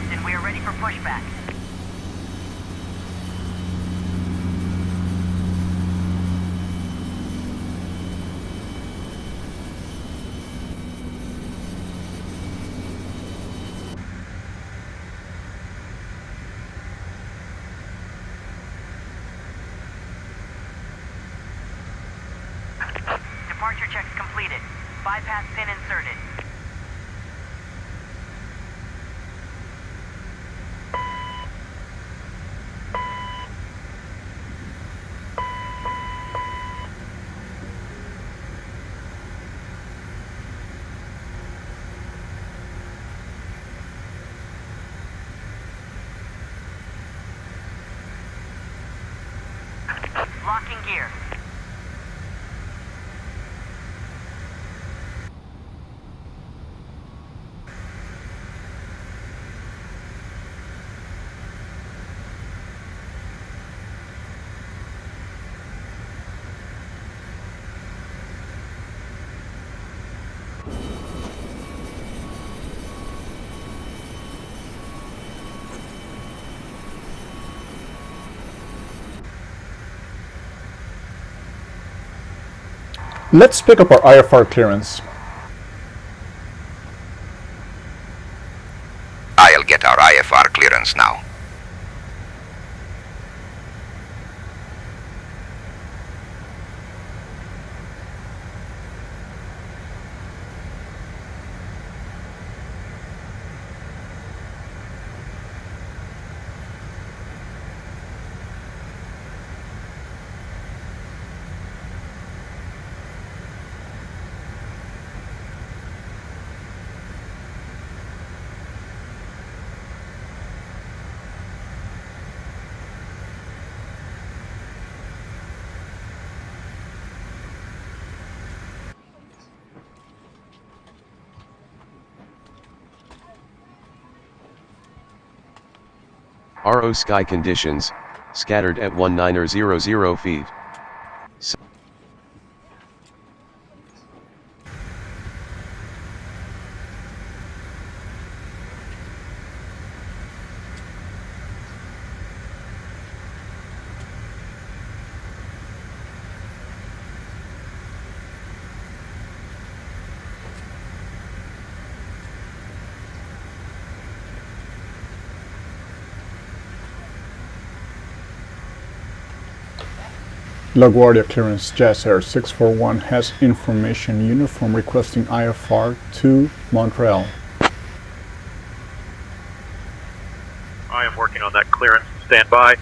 Captain. We are ready for pushback. Departure checks completed. Bypass pin inserted. Locking gear. Let's pick up our IFR clearance. I'll get our IFR clearance now. RO sky conditions, scattered at 1900 feet. LaGuardia clearance, Jazz Air 641 has information uniform requesting IFR to Montreal. I am working on that clearance. Stand by.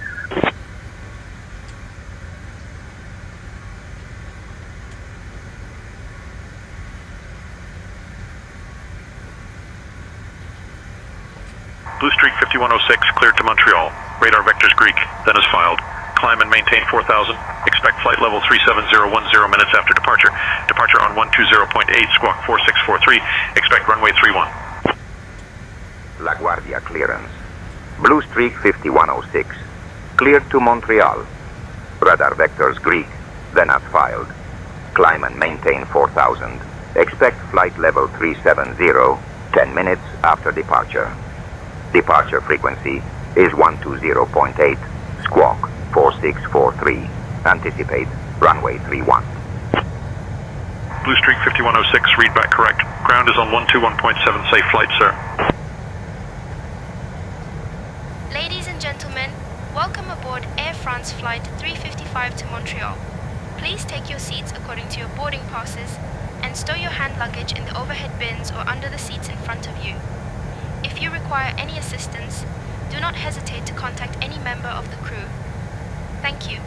Blue Streak 5106 cleared to Montreal. Radar vectors Greek, then is filed. Climb and maintain 4000. Expect flight level 37010 minutes after departure. Departure on 120.8, squawk 4643. Expect runway 31. LaGuardia clearance. Blue Streak 5106. Cleared to Montreal. Radar vectors Greek, then as filed. Climb and maintain 4000. Expect flight level 370, 10 minutes after departure. Departure frequency is 120.8, squawk 4643. Anticipate runway 31. Blue Streak 5106, read back correct. Ground is on 121.7, safe flight, sir. Ladies and gentlemen, welcome aboard Air France Flight 355 to Montreal. Please take your seats according to your boarding passes and stow your hand luggage in the overhead bins or under the seats in front of you. If you require any assistance, do not hesitate to contact any member of the crew. Thank you.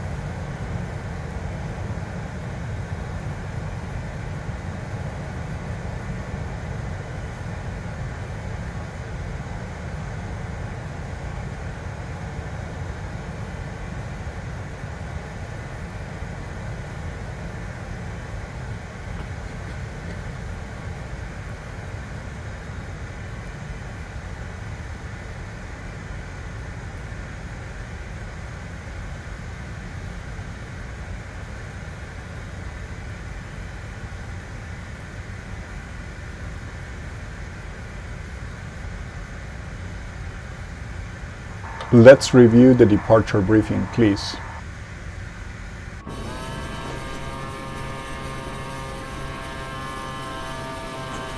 Let's review the departure briefing, please.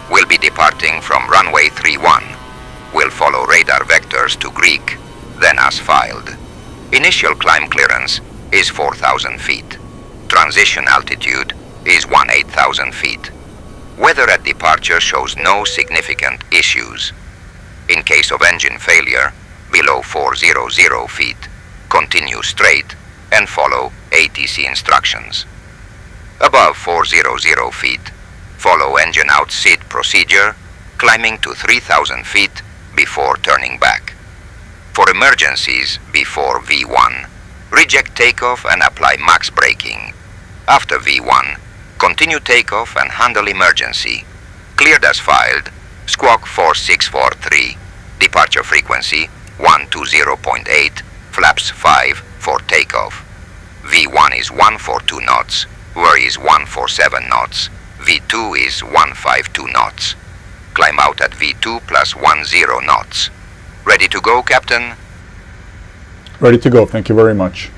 We'll be departing from runway 31. We'll follow radar vectors to Greek, then as filed. Initial climb clearance is 4,000 feet. Transition altitude is 18,000 feet. Weather at departure shows no significant issues. In case of engine failure, below 400 feet, continue straight and follow ATC instructions. Above 400 feet, follow engine out SID procedure, climbing to 3,000 feet before turning back. For emergencies before V1, reject takeoff and apply max braking. After V1, continue takeoff and handle emergency. Cleared as filed, squawk 4643, departure frequency 120.8, flaps 5 for takeoff. V1 is 142 knots, VER is 147 knots, V2 is 152 knots. Climb out at V2 plus 10 knots. Ready to go, Captain? Ready to go, thank you very much.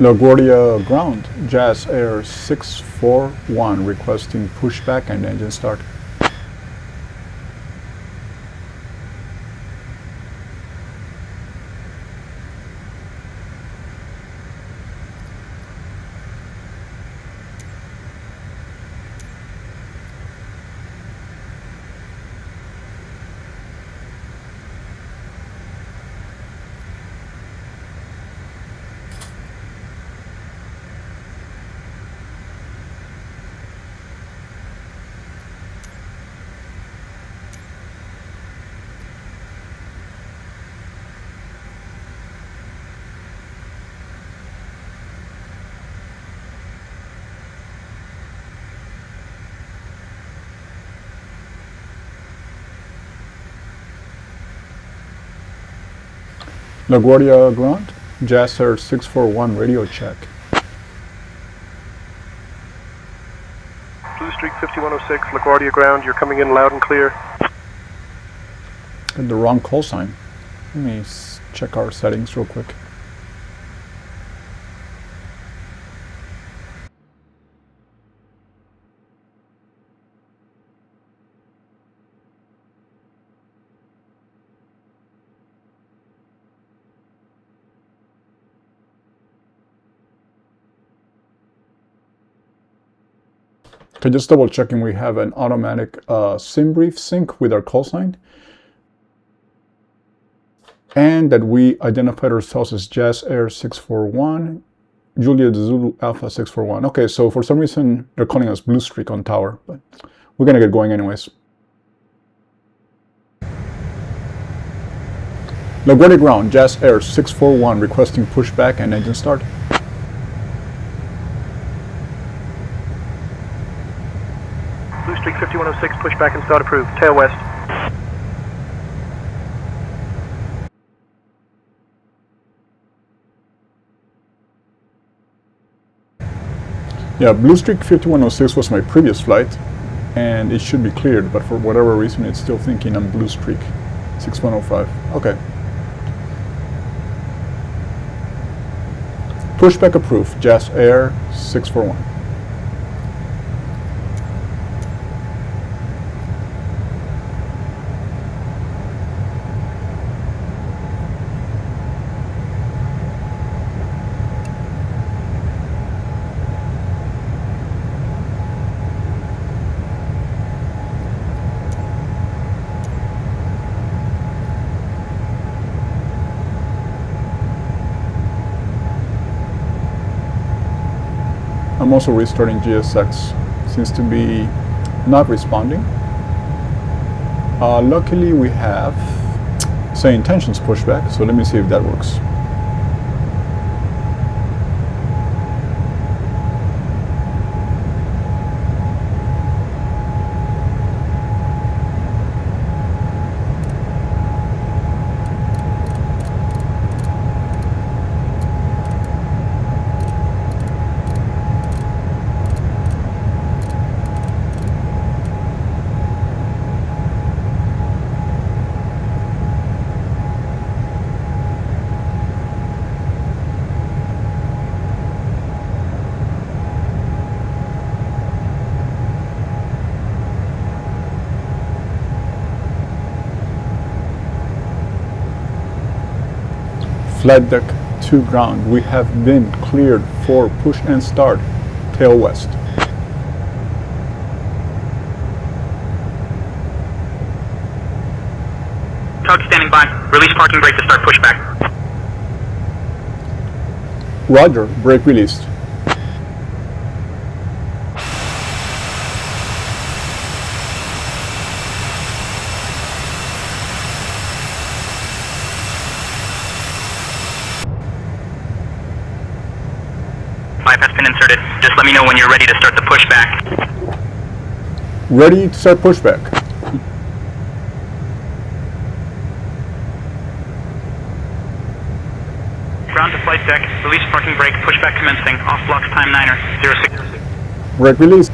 LaGuardia ground, Jazz Air 641 requesting pushback and engine start. LaGuardia ground, Jazz Air 641 radio check. Blue Streak 5106, LaGuardia ground, you're coming in loud and clear. Had the wrong call sign. Let me check our settings real quick. Okay, just double checking, we have an automatic sim brief sync with our call sign. And that we identified ourselves as Jazz Air 641, Juliet Zulu Alpha 641. Okay, so for some reason they're calling us Blue Streak on tower, but we're gonna get going anyways. LaGuardia ground, Jazz Air 641 requesting pushback and engine start. Blue Streak 5106, pushback and start approved. Tail west. Yeah, Blue Streak 5106 was my previous flight, and it should be cleared, but for whatever reason it's still thinking I'm Blue Streak 6105. Okay. Pushback approved, Jazz Air 641. I'm also restarting GSX, seems to be not responding. Luckily we have say intentions pushback, so let me see if that works. Flight deck to ground, we have been cleared for push and start, tail west. Tug standing by. Release parking brake to start pushback. Roger, brake released. Has been inserted. Just let me know when you're ready to start the pushback. Ready to start pushback. Ground to flight deck. Release parking brake. Pushback commencing. Off blocks time 9er. 06. Brake release.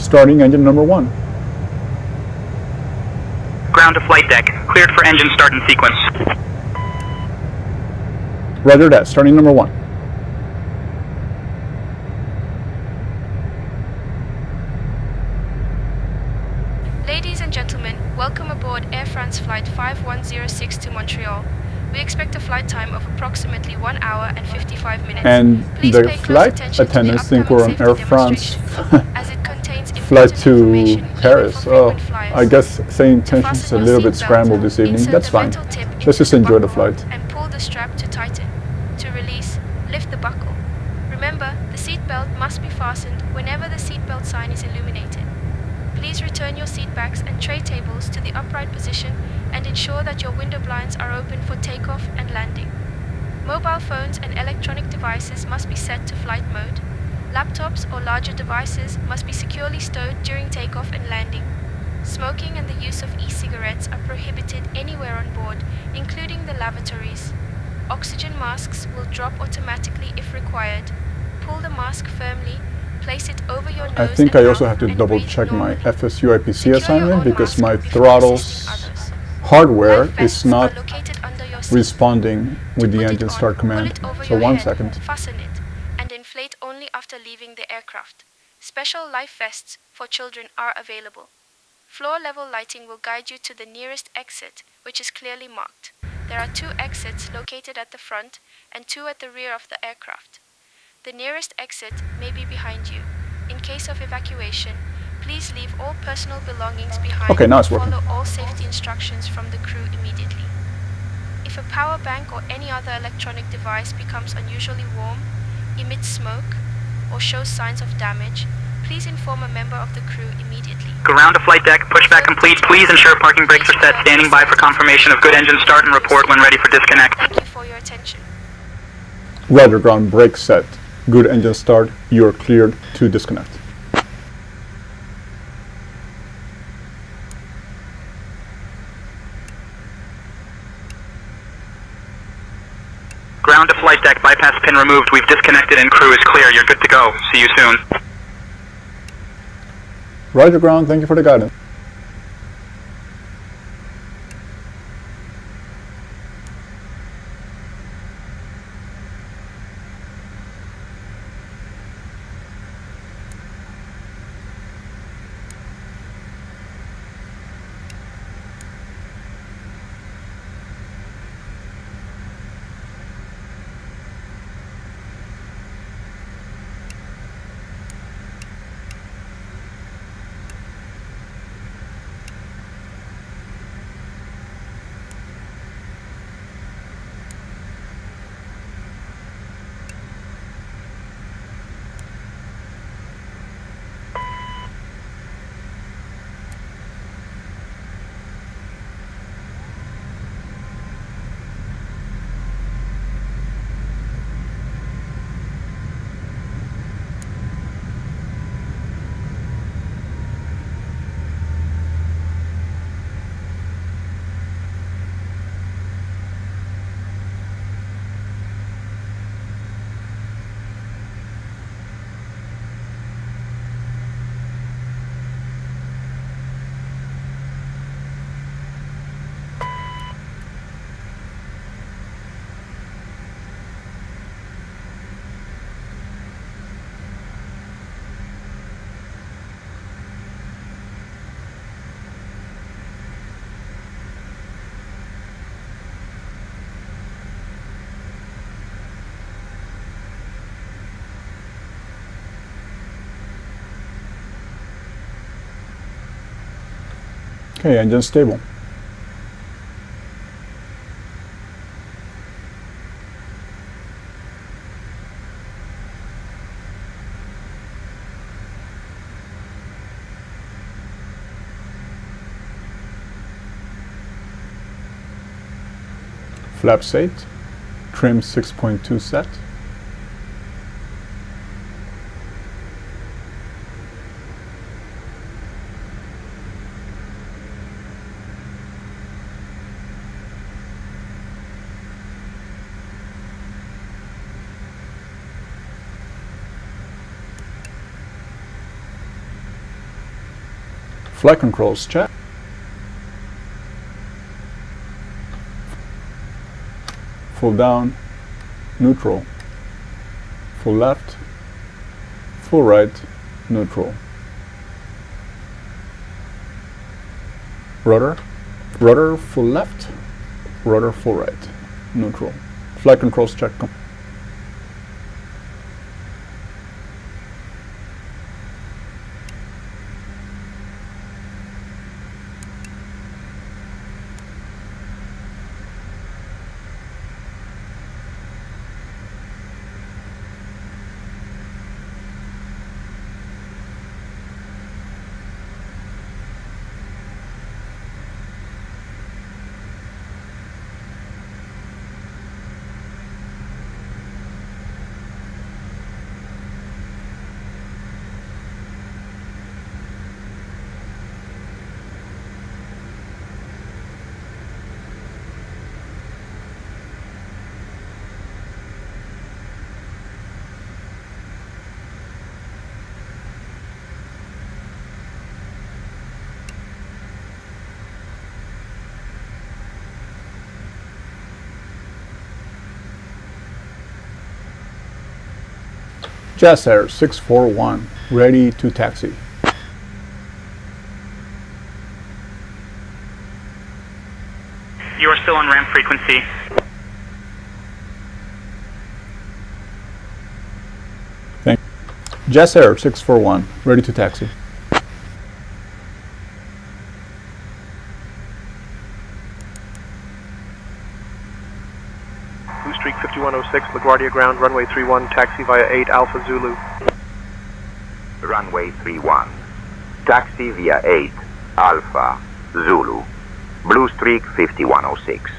Starting engine number 1. Ground to flight deck. Cleared for engine start and sequence. Roger that, starting number 1. Ladies and gentlemen, welcome aboard Air France Flight 5106 to Montreal. We expect a flight time of approximately 1 hour and 55 minutes. And Please the pay close flight attention to the attendants think we're on upcoming Air safety France demonstration, as it contains flight important to information even Paris. for Oh, frequent flyers. I guess saying To tensions fasten a your little bit seatbelt, scrambled this evening. insert That's the fine. metal tip Let's into just the enjoy the buckle flight. and pull the strap to tighten. To release, lift the buckle. Remember, the seatbelt must be fastened whenever the seatbelt sign is illuminated. Please return your seatbacks and tray tables to the upright position and ensure that your window blinds are open for takeoff and landing. Mobile phones and electronic devices must be set to flight mode. Laptops or larger devices must be securely stowed during takeoff and landing. Smoking and the use of e-cigarettes are prohibited anywhere on board, including the lavatories. Oxygen masks will drop automatically if required. Pull the mask firmly, place it over your nose I think and I also mouth have to and double breathe check my normally. FSUIPC Secure your assignment own because mask my before throttle's assisting others. hardware Life is vests not are located under your seat. responding with To the put engine it on, start pull command. it over So your 1 head, second. fasten it, and inflate only after leaving the aircraft. Special life vests for children are available. Floor-level lighting will guide you to the nearest exit, which is clearly marked. There are 2 exits located at the front and 2 at the rear of the aircraft. The nearest exit may be behind you. In case of evacuation, please leave all personal belongings behind Okay, now and it's working. follow all safety instructions from the crew immediately. If a power bank or any other electronic device becomes unusually warm, emits smoke, or shows signs of damage, please inform a member of the crew immediately. Ground to flight deck, pushback complete. Please ensure parking brakes are set. Standing by for confirmation of good engine start and report when ready for disconnect. Thank you for your attention. Roger, ground brake set. Good engine start. You are cleared to disconnect. Ground to flight deck, bypass pin removed. We've disconnected and crew is clear. You're good to go. See you soon. Roger, ground. Thank you for the guidance. Okay, engine stable. Flap set, trim 6.2 set. Flight controls check. Full down, neutral. Full left, full right, neutral. Rudder, rudder full left, rudder full right, neutral. Flight controls check. Jazz Air 641, ready to taxi. You are still on ramp frequency. Thank you. Jazz Air 641, ready to taxi. Blue Streak 5106, LaGuardia ground, runway 31, taxi via 8 Alpha Zulu. Runway 31. Taxi via 8 Alpha Zulu. Blue Streak 5106.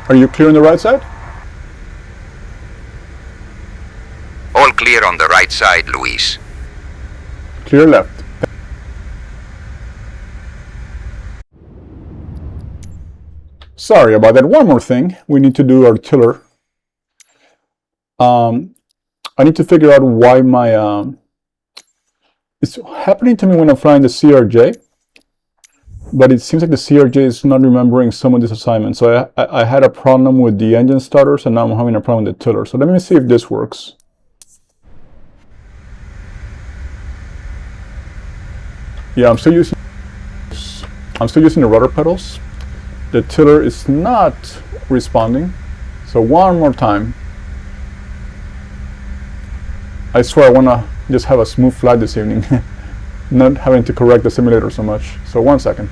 Are you clear on the right side? All clear on the right side, Luis. Clear left. Sorry about that. One more thing. We need to do our tiller. I need to figure out why my... it's happening to me when I'm flying the CRJ, but it seems like the CRJ is not remembering some of these assignments. So I had a problem with the engine starters, and now I'm having a problem with the tiller. So let me see if this works. Yeah, I'm still using the rudder pedals. The tiller is not responding. So one more time. I swear I want to just have a smooth flight this evening, not having to correct the simulator so much. So 1 second.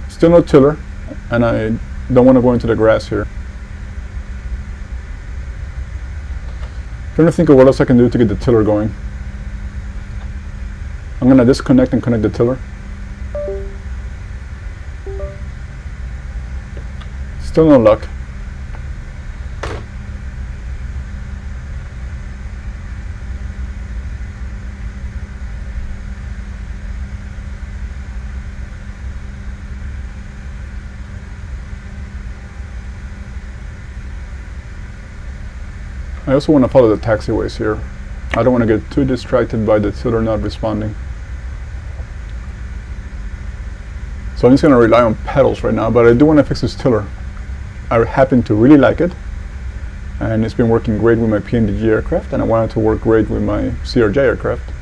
Still no tiller, and I don't want to go into the grass here. Trying to think of what else I can do to get the tiller going. I'm gonna disconnect and connect the tiller. Still no luck. I also want to follow the taxiways here. I don't want to get too distracted by the tiller not responding. So I'm just going to rely on pedals right now, but I do want to fix this tiller. I happen to really like it, and it's been working great with my PNDG aircraft, and I want it to work great with my CRJ aircraft.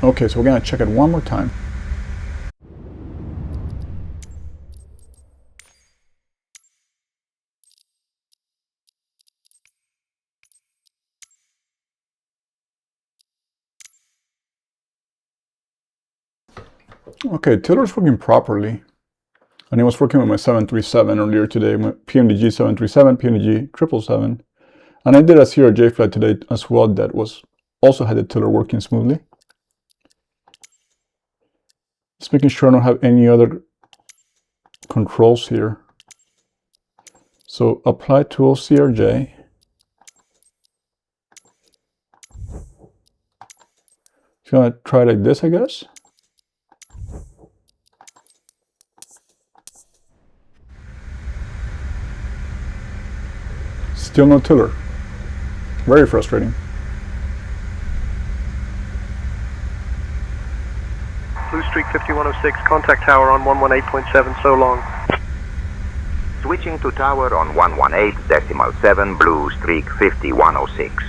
Okay, so we're going to check it one more time. Okay, tiller's working properly. And I was working with my 737 earlier today, my PMDG 737, PMDG 777. And I did a CRJ flight today as well that was also had the tiller working smoothly. Just making sure I don't have any other controls here. So apply tool CRJ. It's gonna try like this, I guess. Still no tiller. Very frustrating. Blue Streak 5106, contact tower on 118.7, so long. Switching to tower on 118.7, Blue Streak 5106.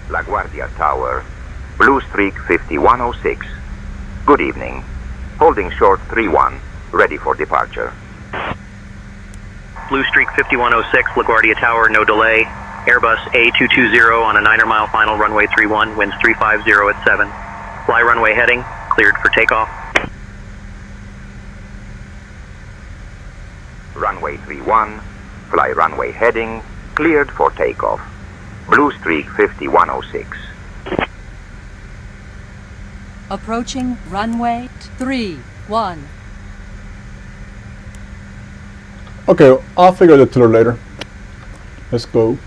LaGuardia Tower, Blue Streak 5106. Good evening. Holding short 31, ready for departure. Blue Streak 5106, LaGuardia Tower, no delay. Airbus A220 on a 9-mile final, runway 31, winds 350 at 7. Fly runway heading, cleared for takeoff. Runway 31, fly runway heading, cleared for takeoff. Blue Streak 5106. Approaching runway 31. Okay, I'll figure the tiller later. Let's go.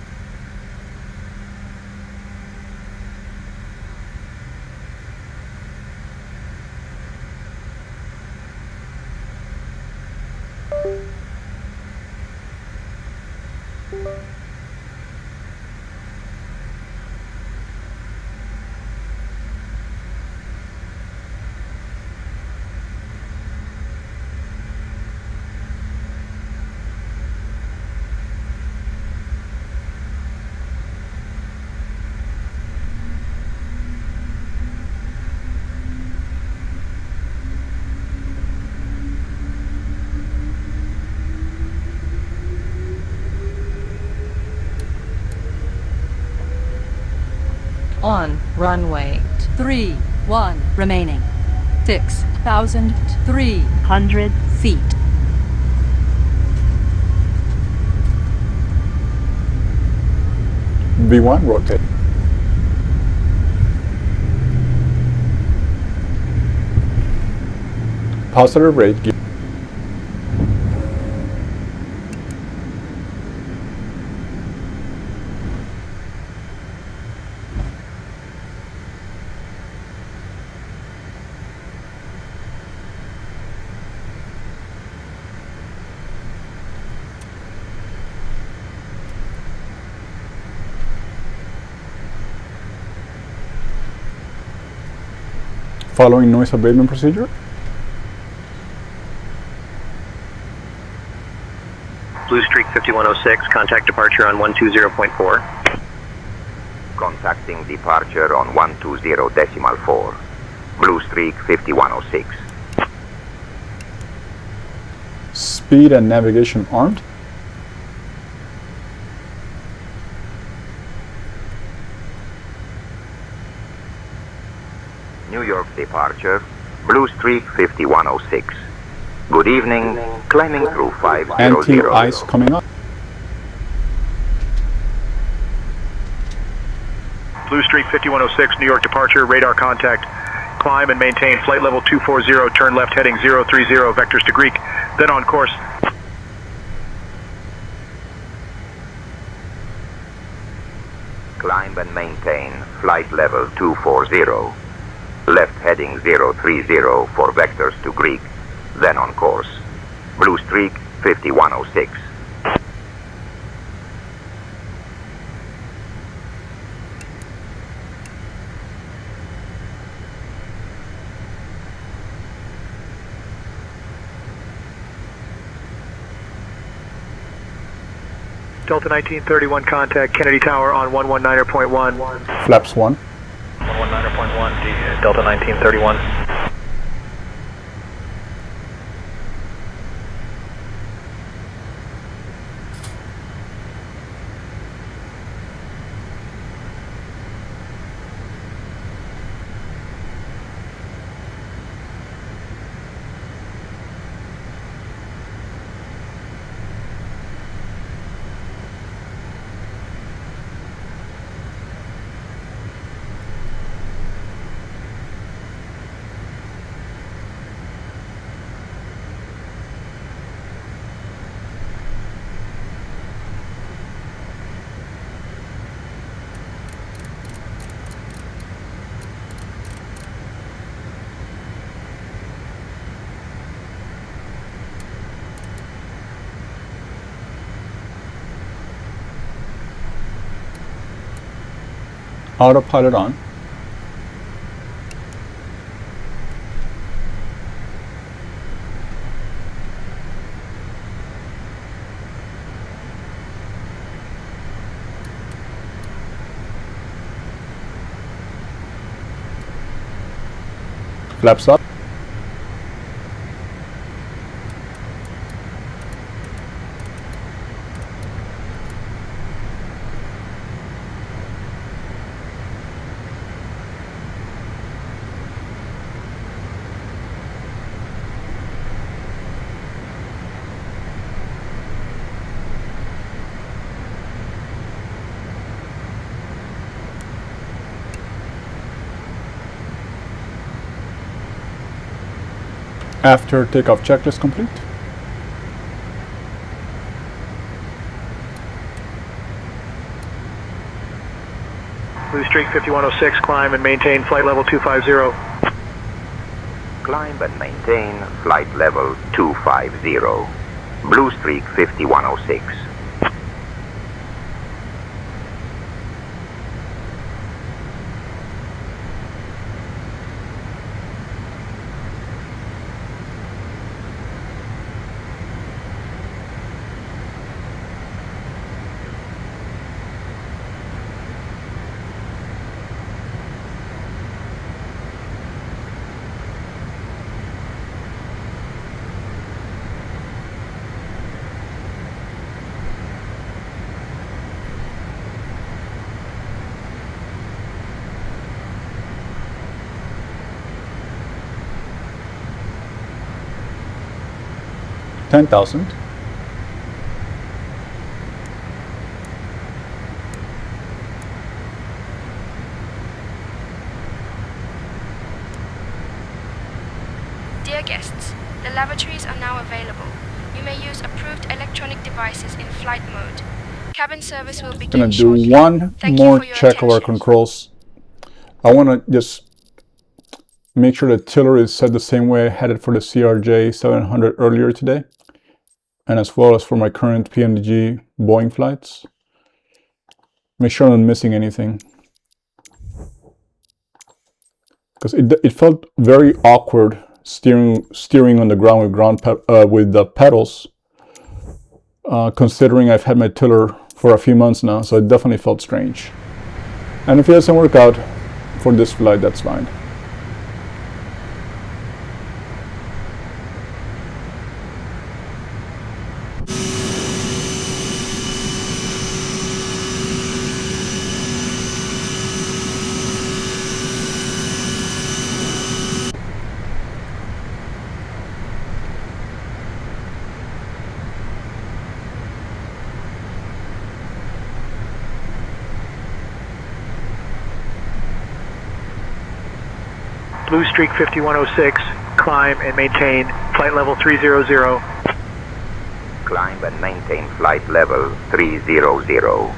On runway 31 remaining 6,300 feet. V1 rotate. Positive rate. Following noise abatement procedure. Blue Streak 5106, contact departure on 120.4. Contacting departure on 120.4. Blue Streak 5106. Speed and navigation armed. New York departure, Blue Streak 5106. Good evening, climbing through 500. Anti-ice coming up. Blue Streak 5106, New York departure, radar contact. Climb and maintain flight level 240, turn left heading 030, vectors to Greek, then on course. Climb and maintain flight level 240. Left heading 030 for vectors to Greek, then on course. Blue Streak 5106. Delta 1931 contact Kennedy Tower on 119.1. Flaps 1. 119.1, Delta 1931. Autopilot on. Flaps up. After takeoff checklist complete. Blue Streak 5106, climb and maintain flight level 250. Climb and maintain flight level 250. Blue Streak 5106. $10,000. Dear guests, the lavatories are now available. You may use approved electronic devices in flight mode. Cabin service will begin Gonna do shortly. one Thank you more for your check of our attention. controls. I want to just make sure the tiller is set the same way I had it for the CRJ-900 earlier today, and as well as for my current PNG Boeing flights. Make sure I'm not missing anything, because it felt very awkward steering on the ground with the pedals, considering I've had my tiller for a few months now, so it definitely felt strange. And if it doesn't work out for this flight, that's fine. Blue Streak 5106, climb and maintain flight level 300. Climb and maintain flight level 300.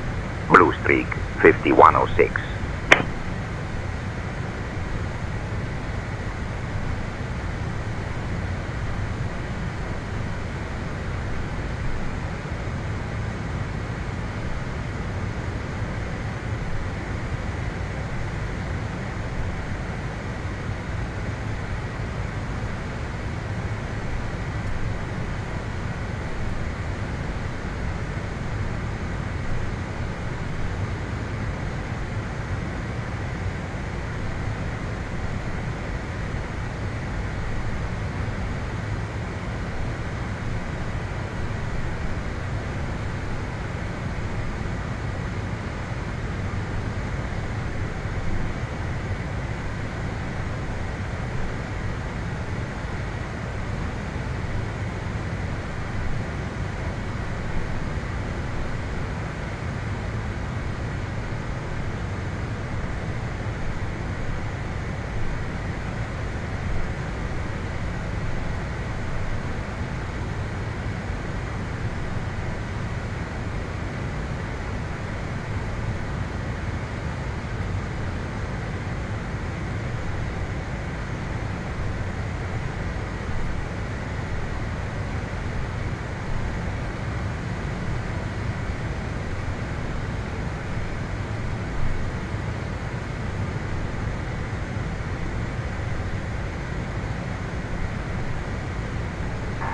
Blue Streak 5106.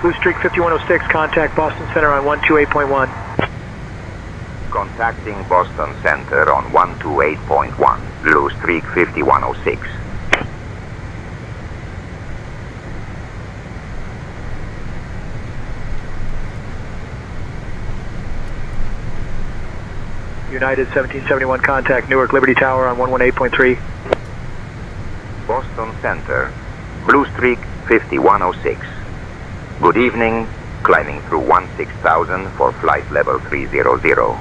Blue Streak 5106, contact Boston Center on 128.1. Contacting Boston Center on 128.1, Blue Streak 5106. United 1771, contact Newark Liberty Tower on 118.3. Boston Center, Blue Streak 5106. Good evening, climbing through 16,000 for flight level 300. Blue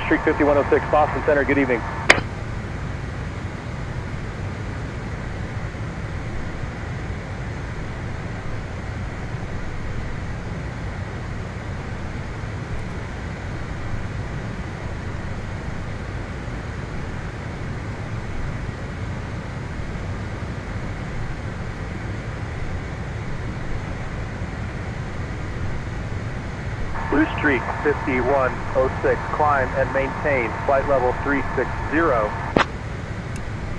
Streak 5106, Boston Center, good evening. Blue Streak 5106, climb and maintain flight level 360.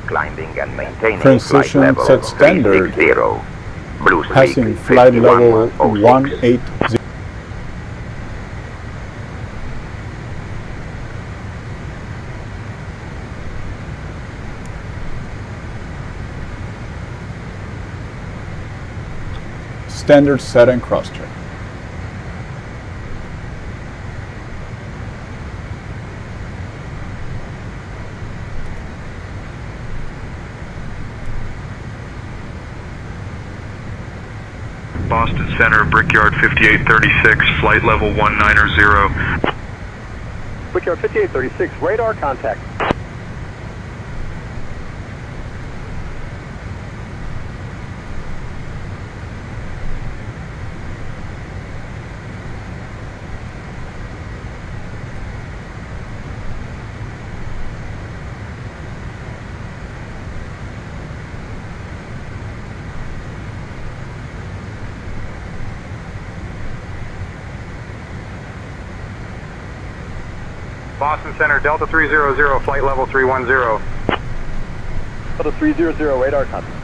Climbing and maintaining Transition flight level set standard. 360. Blue Streak Passing flight level 5106. 180. Standard set and cross check. Boston Center, Brickyard 5836, flight level 190. Brickyard 5836, radar contact. Boston Center, Delta 300, flight level 310. Delta 300, radar contact.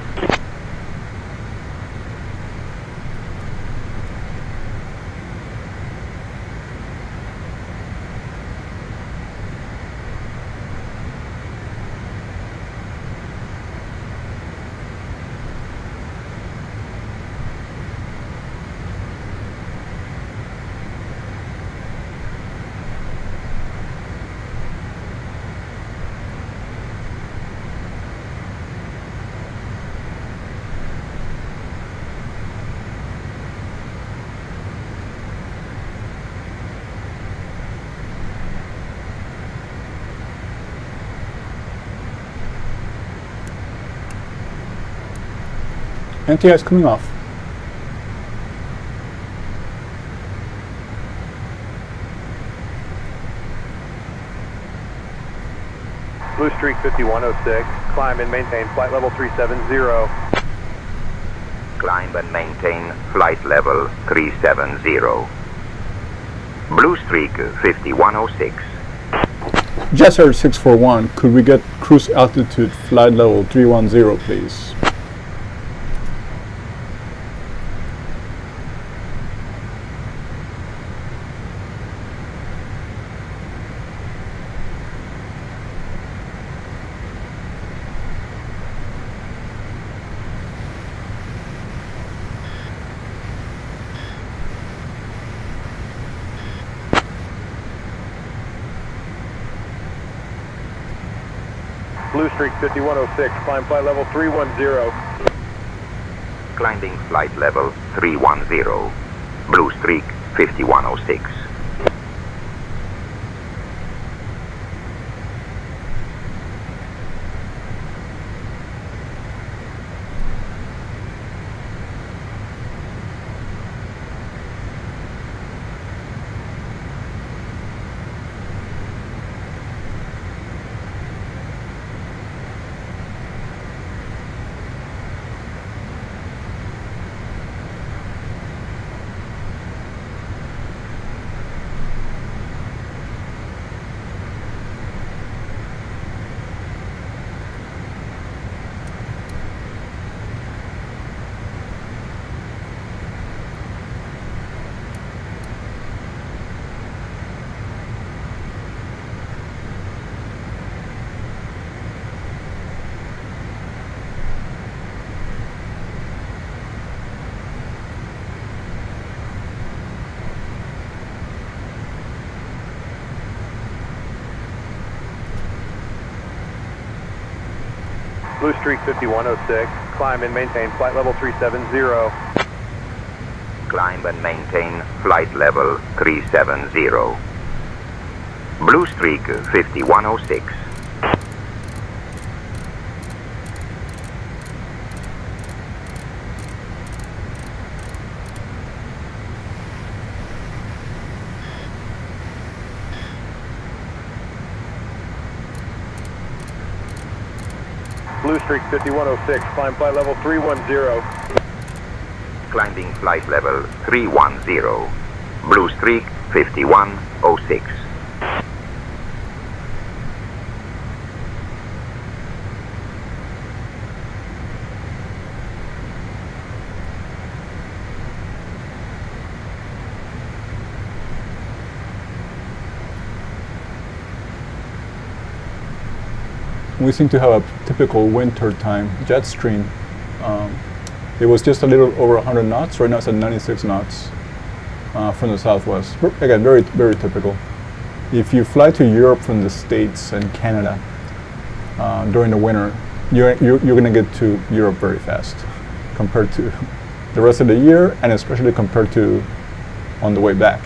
NTI is coming off. Blue Streak 5106, climb and maintain flight level 370. Climb and maintain flight level 370. Blue Streak 5106. Jazz Air 641, could we get cruise altitude flight level 310, please? Blue Streak 5106, climb flight level 310. Climbing flight level 310. Blue Streak 5106. Blue Streak 5106, climb and maintain flight level 370. Climb and maintain flight level 370. Blue Streak 5106. Blue Streak 5106, climb flight level 310. Climbing flight level 310. Blue Streak 5106. We seem to have a typical winter time jet stream. It was just a little over 100 knots. Right now it's at 96 knots from the southwest. Again, very, very typical. If you fly to Europe from the States and Canada during the winter, you're going to get to Europe very fast compared to the rest of the year, and especially compared to on the way back.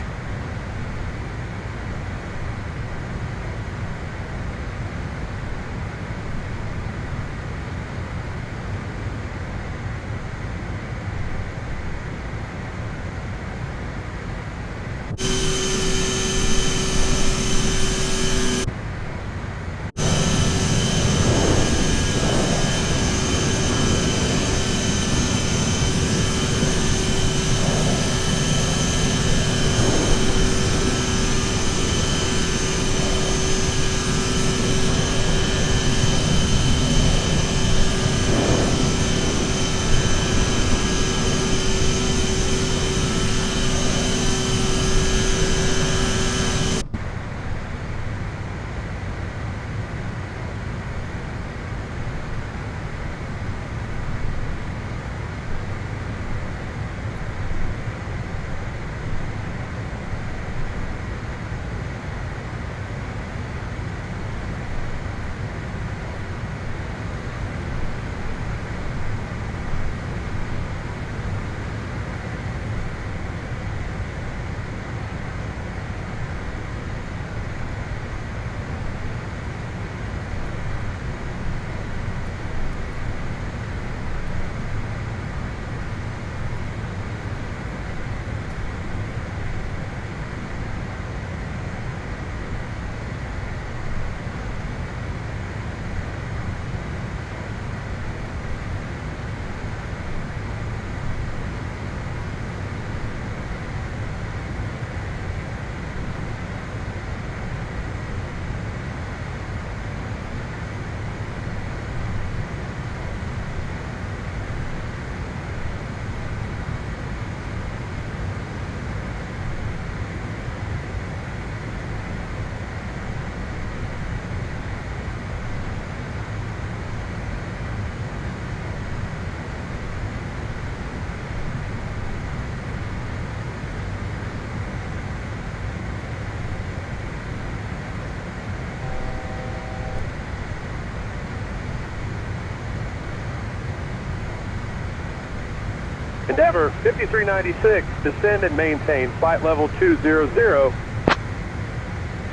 Endeavor 5396, descend and maintain flight level 200.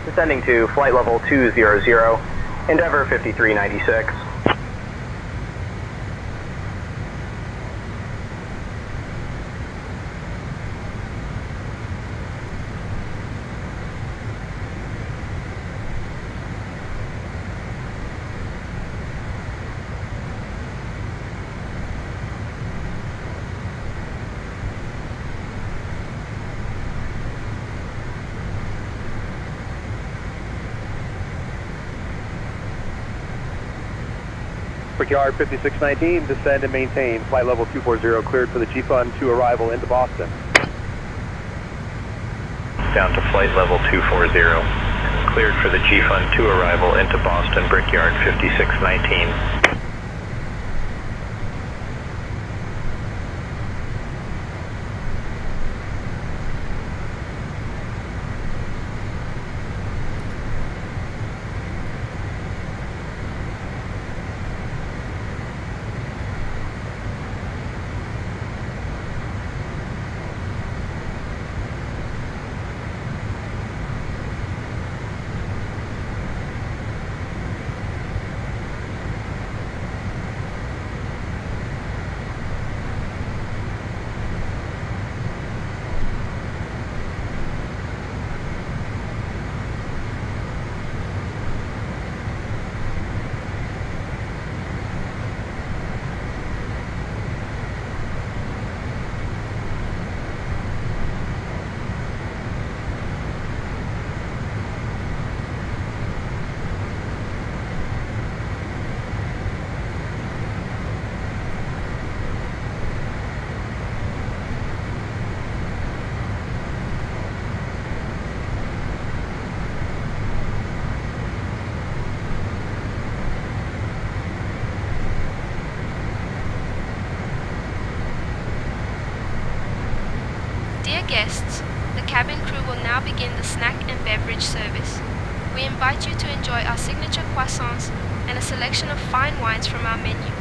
Descending to flight level 200, Endeavor 5396. Brickyard 5619, descend and maintain flight level 240, cleared for the G-Fund to arrival into Boston. Down to flight level 240. Cleared for the G-Fund to arrival into Boston, Brickyard 5619. now begin the snack and beverage service. We invite you to enjoy our signature croissants and a selection of fine wines from our menu.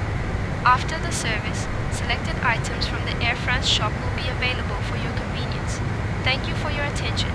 After the service, selected items from the Air France shop will be available for your convenience. Thank you for your attention.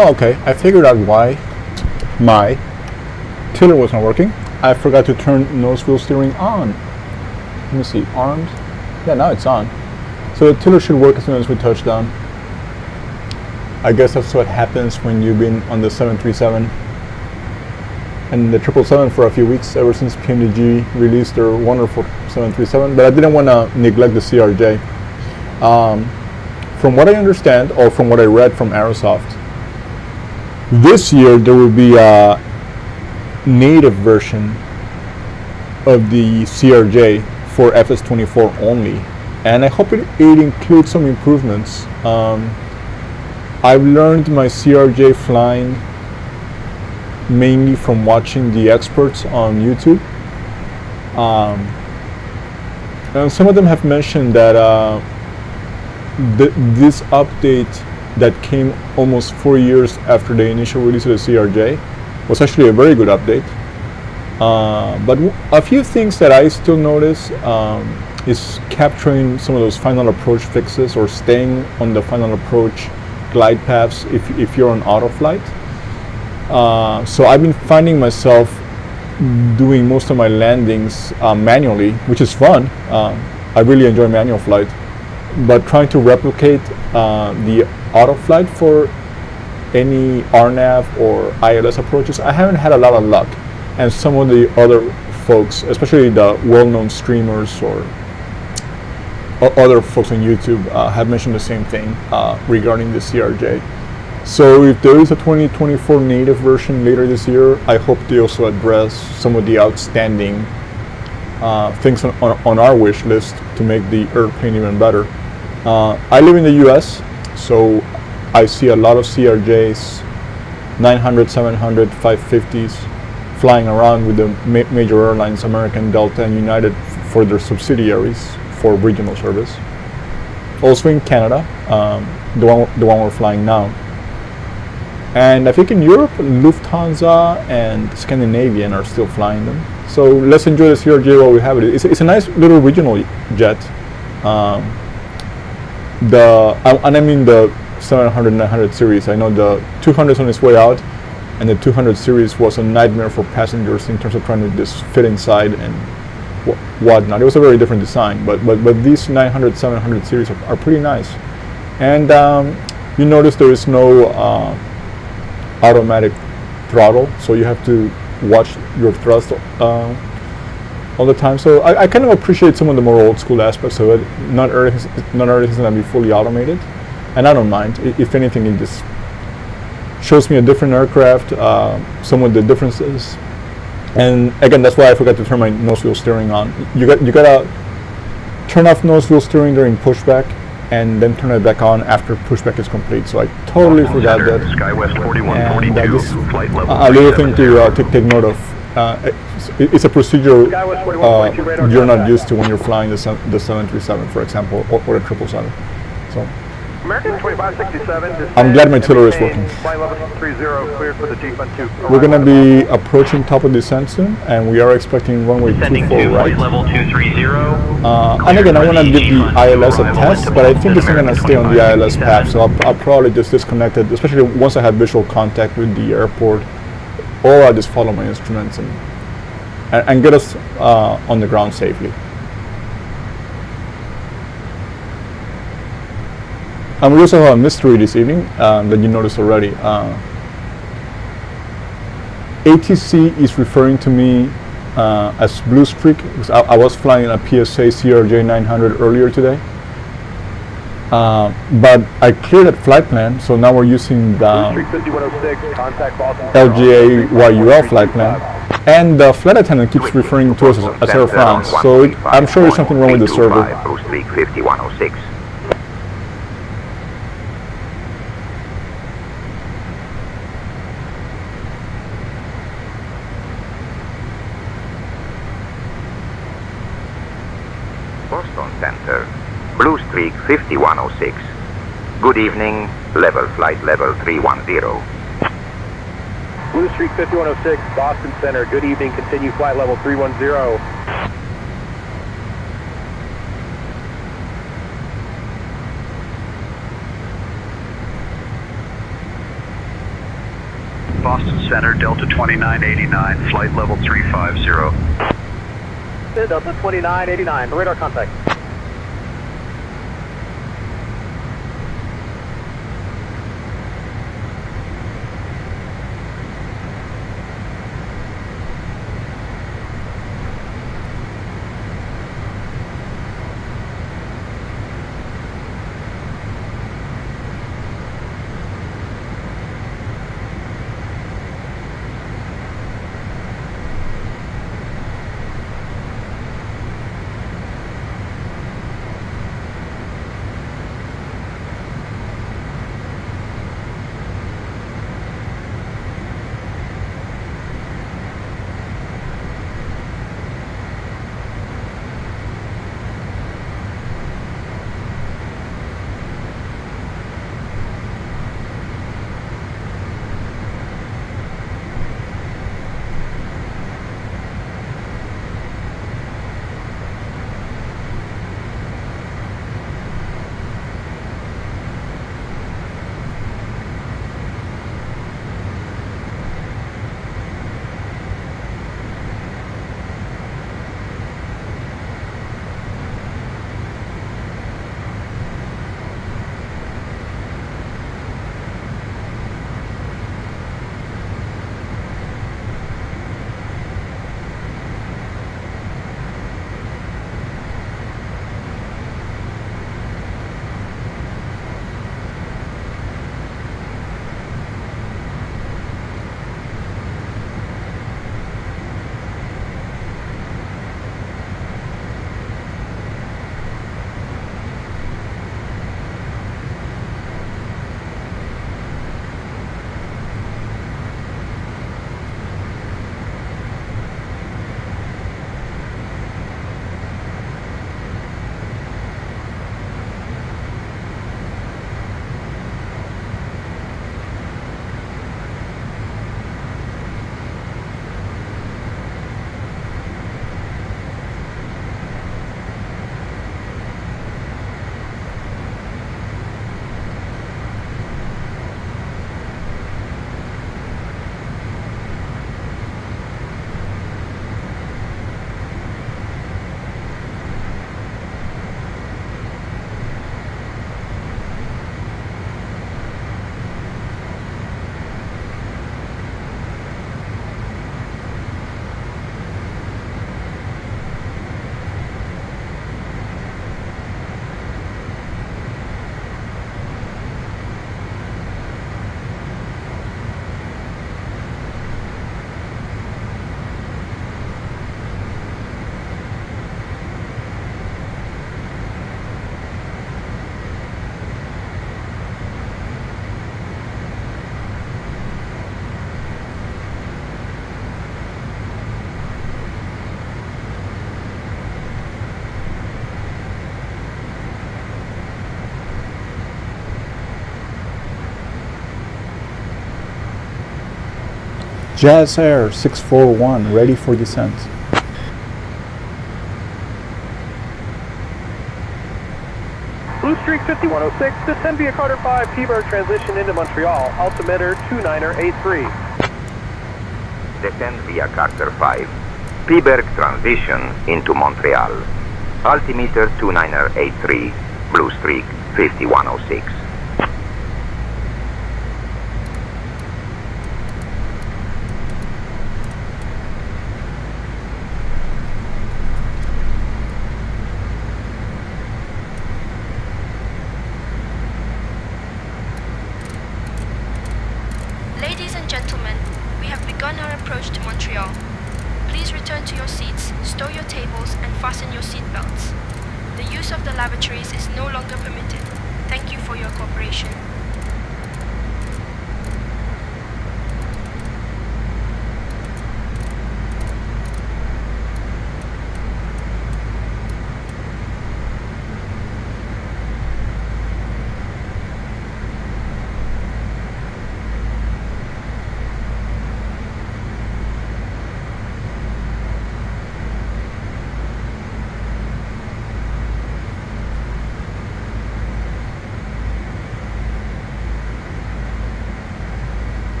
Oh, okay, I figured out why my tiller wasn't working. I forgot to turn nose wheel steering on. Let me see, arms? Yeah, now it's on. So the tiller should work as soon as we touch down. I guess that's what happens when you've been on the 737 and the 777 for a few weeks, ever since PMDG released their wonderful 737, but I didn't want to neglect the CRJ. From what I understand, or from what I read from Aerosoft, this year there will be a native version of the CRJ for FS24 only, and I hope it includes some improvements. I've learned my CRJ flying mainly from watching the experts on YouTube, and some of them have mentioned that this update that came almost 4 years after the initial release of the CRJ was actually a very good update. But a few things that I still notice is capturing some of those final approach fixes, or staying on the final approach glide paths if you're on auto flight. So I've been finding myself doing most of my landings manually, which is fun. I really enjoy manual flight, but trying to replicate the auto flight for any RNAV or ILS approaches, I haven't had a lot of luck. And some of the other folks, especially the well-known streamers or other folks on YouTube, have mentioned the same thing regarding the CRJ. So if there is a 2024 native version later this year, I hope they also address some of the outstanding things on our wish list to make the airplane even better. I live in the US, so I see a lot of CRJs 900, 700, 550s flying around with the major airlines, American, Delta, and United, for their subsidiaries for regional service. Also in Canada, the one we're flying now. And I think in Europe, Lufthansa and Scandinavian are still flying them. So let's enjoy the CRJ while we have it. It's a nice little regional jet. And I mean the 700, 900 series. I know the 200 is on its way out, and the 200 series was a nightmare for passengers in terms of trying to just fit inside and whatnot. It was a very different design, but these 900, 700 series are pretty nice. And you notice there is no automatic throttle, so you have to watch your thrust all the time. So I kind of appreciate some of the more old school aspects of it. Not everything's going to be fully automated, and I don't mind. If anything, it just shows me a different aircraft, some of the differences. And again, that's why I forgot to turn my nose wheel steering on. You gotta turn off nose wheel steering during pushback, and then turn it back on after pushback is complete. So I totally forgot that. SkyWest 4142, flight level a little thing to take note of. It's a procedure you're not used to when you're flying the 737, for example, or the 777. So American 2567. I'm glad my tiller is working. Flight level 30, cleared for the G-2. We're going to be approaching top of descent soon, and we are expecting runway 24 right. Flight level 230. And again, I want to give the ILS a test, but I think it's not going to stay on the ILS path, so I'll probably just disconnect it, especially once I have visual contact with the airport, or I'll just follow my instruments and get us on the ground safely. And we also have a mystery this evening that you noticed already. ATC is referring to me as Blue Streak, because I was flying a PSA CRJ-900 earlier today. But I cleared that flight plan, so now we're using the LGA YUL flight plan. And the flight attendant keeps referring to us as Air France, so I'm sure there's something wrong with the server. Blue Streak 5106. Boston Center, Blue Streak 5106. Good evening, level flight level 310. Blue Streak 5106, Boston Center. Good evening, continue flight level 310. Boston Center, Delta 2989, flight level 350. Delta 2989, radar contact. Jazz Air 641, ready for descent. Blue Streak 5106, descend via Carter 5, T-Bird transition into Montreal, altimeter 2983. Descend via Carter 5, P-Berg transition into Montreal, altimeter 2983, Blue Streak 5106. Ladies and gentlemen, we have begun our approach to Montreal. Please return to your seats, stow your tables, and fasten your seat belts. The use of the lavatories is no longer permitted. Thank you for your cooperation.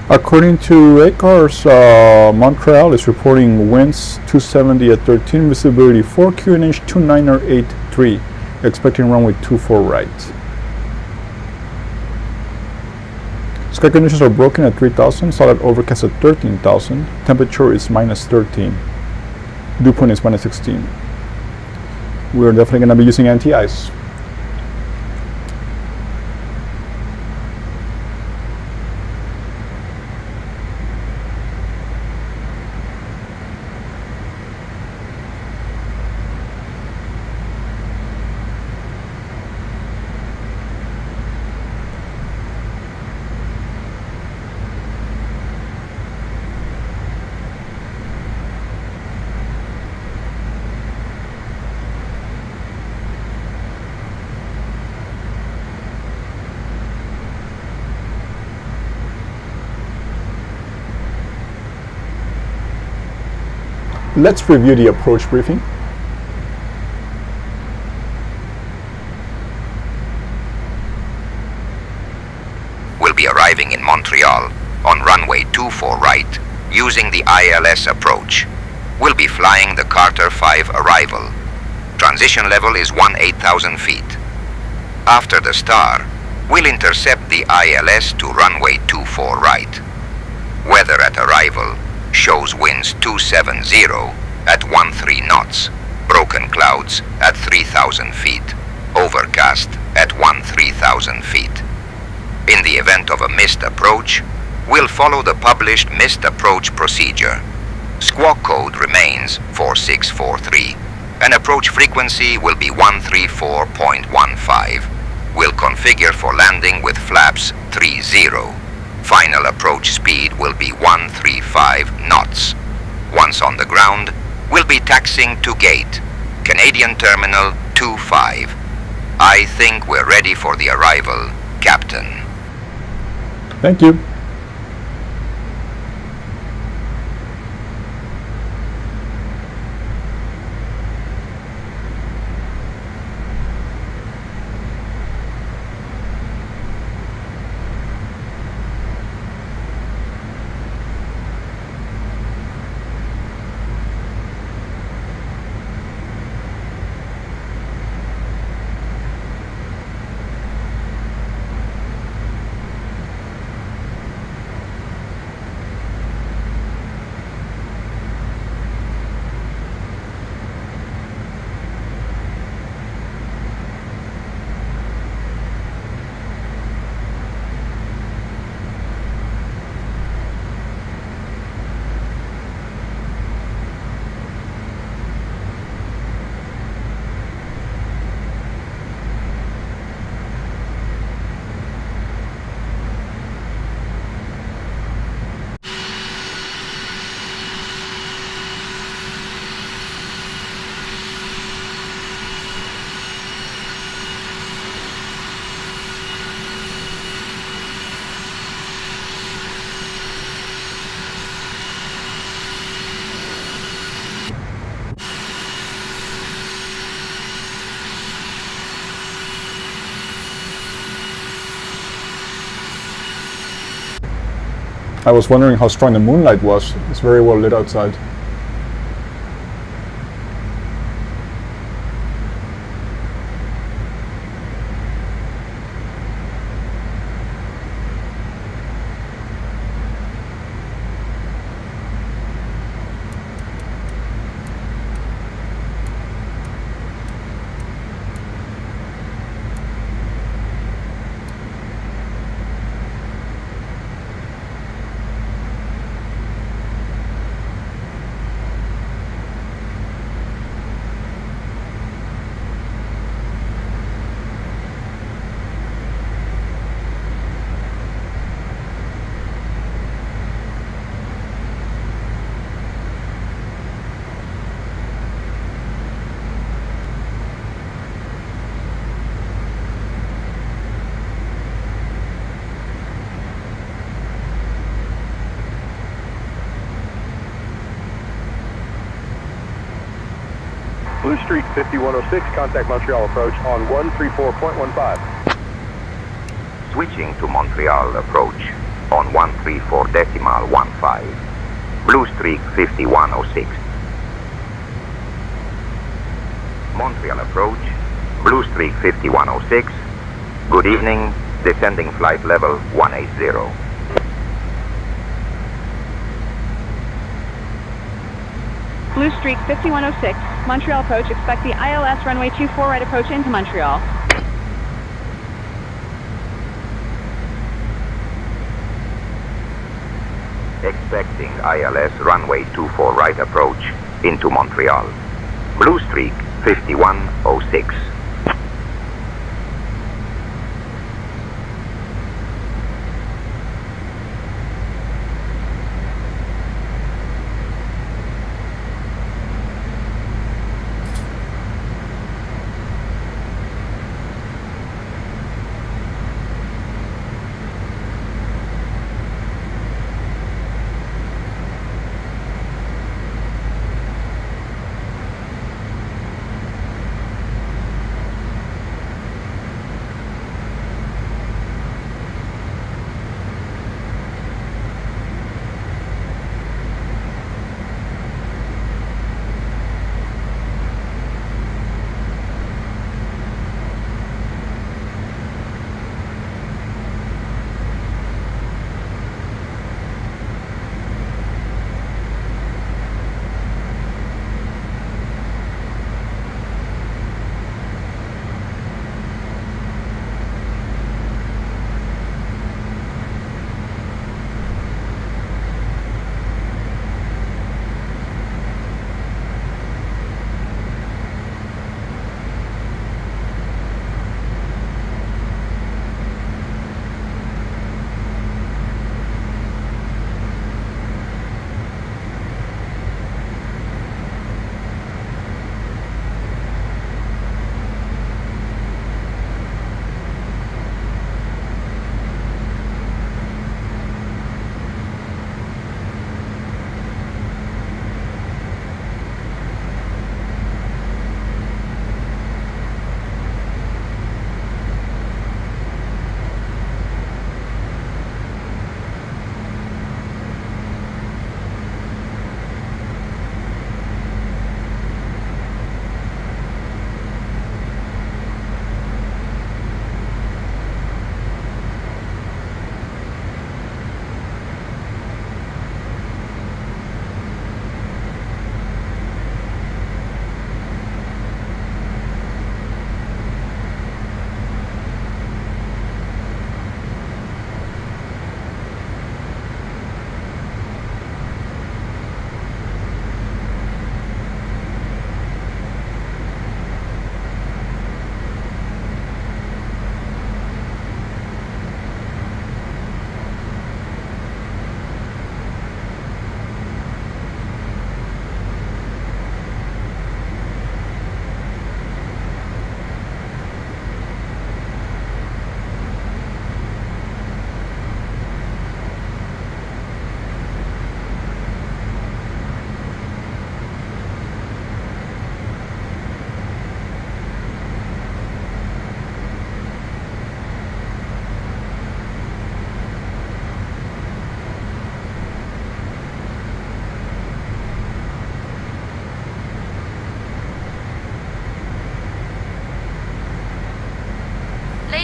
According to ACARS, Montreal is reporting winds 270 at 13, visibility 4 QNH 2983, expecting runway 24 right. Sky conditions are broken at 3000, solid overcast at 13,000, temperature is -13, dew point is -16. We're definitely going to be using anti-ice. Let's review the approach briefing. Will be arriving in Montreal on runway 24 right using the ILS approach. We'll be flying the Carter 5 arrival. Transition level is 18,000 feet. After the star, we'll intercept the ILS to runway 24 right. Weather at arrival shows winds 270 at 13 knots, broken clouds at 3,000 feet, overcast at 13,000 feet. In the event of a missed approach, we'll follow the published missed approach procedure. Squawk code remains 4643, and approach frequency will be 134.15. We'll configure for landing with flaps 30. Final approach speed will be 135 knots. Once on the ground, we'll be taxiing to gate, Canadian Terminal 25. I think we're ready for the arrival, Captain. Thank you. I was wondering how strong the moonlight was. It's very well lit outside. Blue Streak 5106, contact Montreal approach on 134.15. Switching to Montreal approach on 134.15. Blue Streak 5106. Montreal approach, Blue Streak 5106. Good evening, descending flight level 180. Blue Streak 5106, Montreal approach, expect the ILS runway 24 right approach into Montreal. Expecting ILS runway 24 right approach into Montreal. Blue Streak 5106.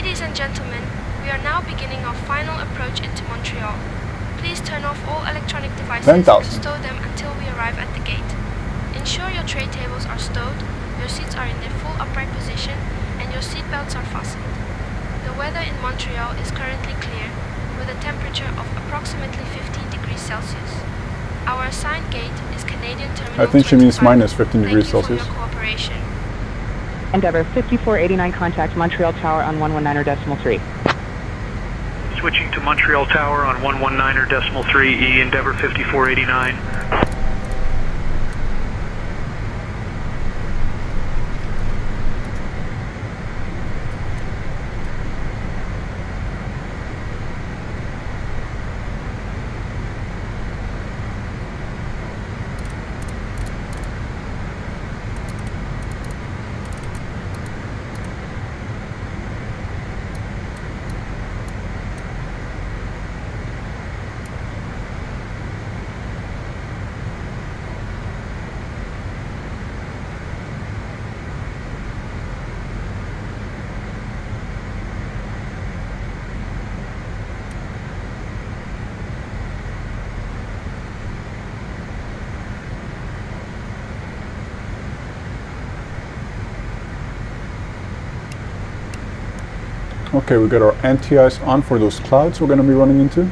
Ladies and gentlemen, we are now beginning our final approach into Montreal. Please turn off all electronic devices 10,000. and stow them until we arrive at the gate. Ensure your tray tables are stowed, your seats are in their full upright position, and your seat belts are fastened. The weather in Montreal is currently clear, with a temperature of approximately 15 degrees Celsius. Our assigned gate is Canadian Terminal I think she means 25. minus 15 degrees Celsius. Thank you for your cooperation. Endeavour 5489, contact Montreal Tower on 119.3. Switching to Montreal Tower on 119.3, E Endeavour 5489. Okay, we got our anti-ice on for those clouds we're going to be running into.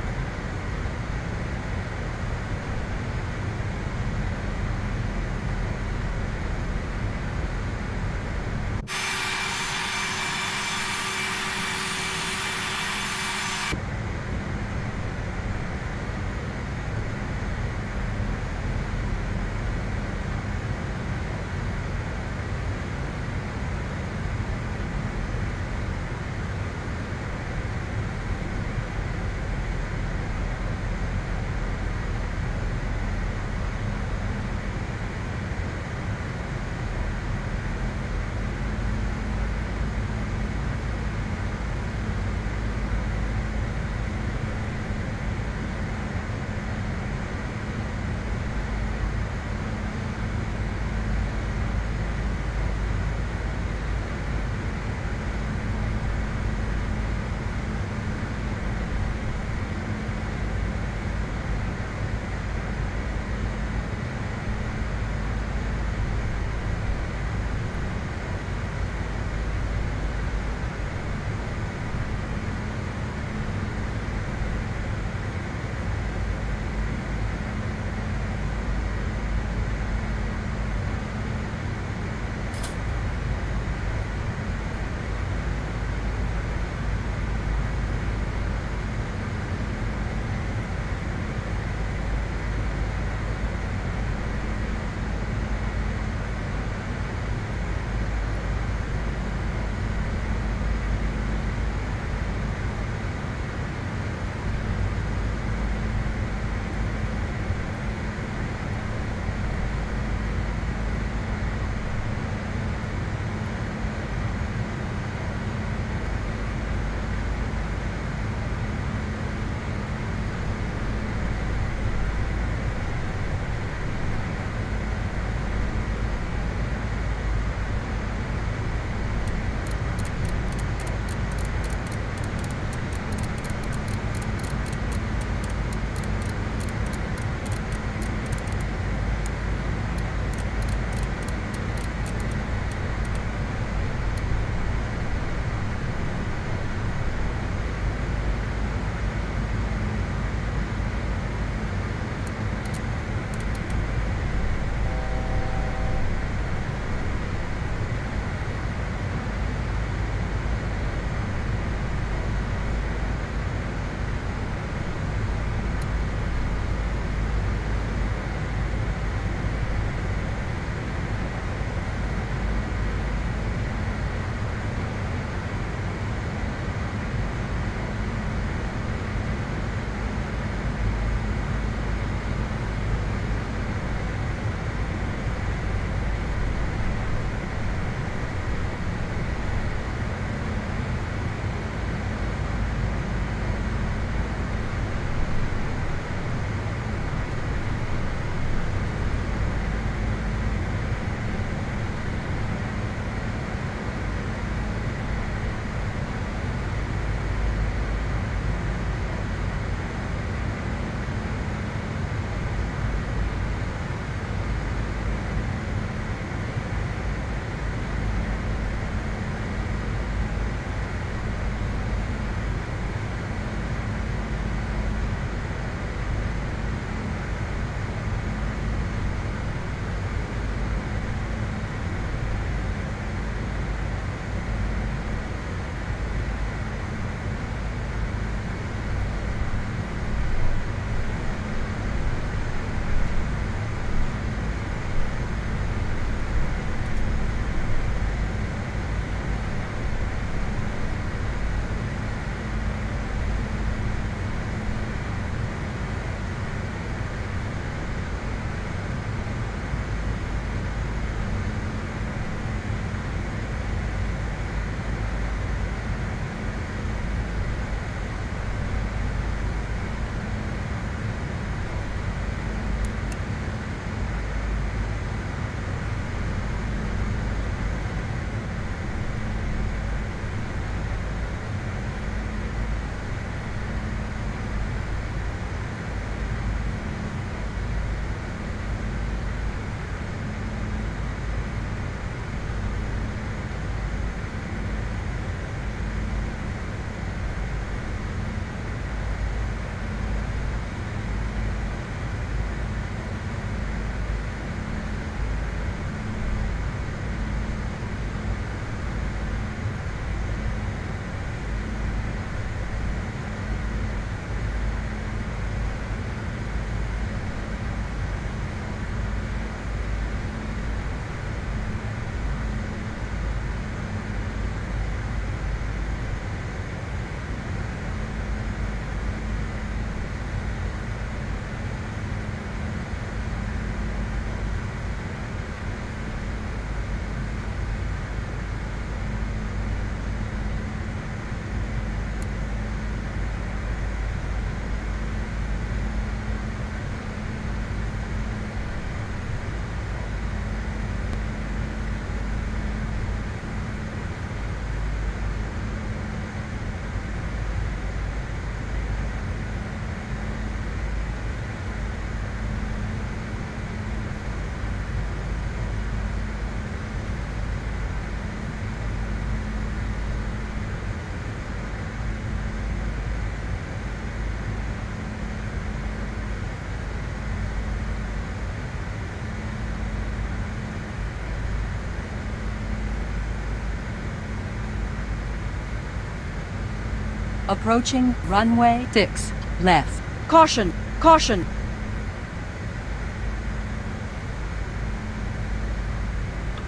Approaching runway 6 left. Caution! Caution!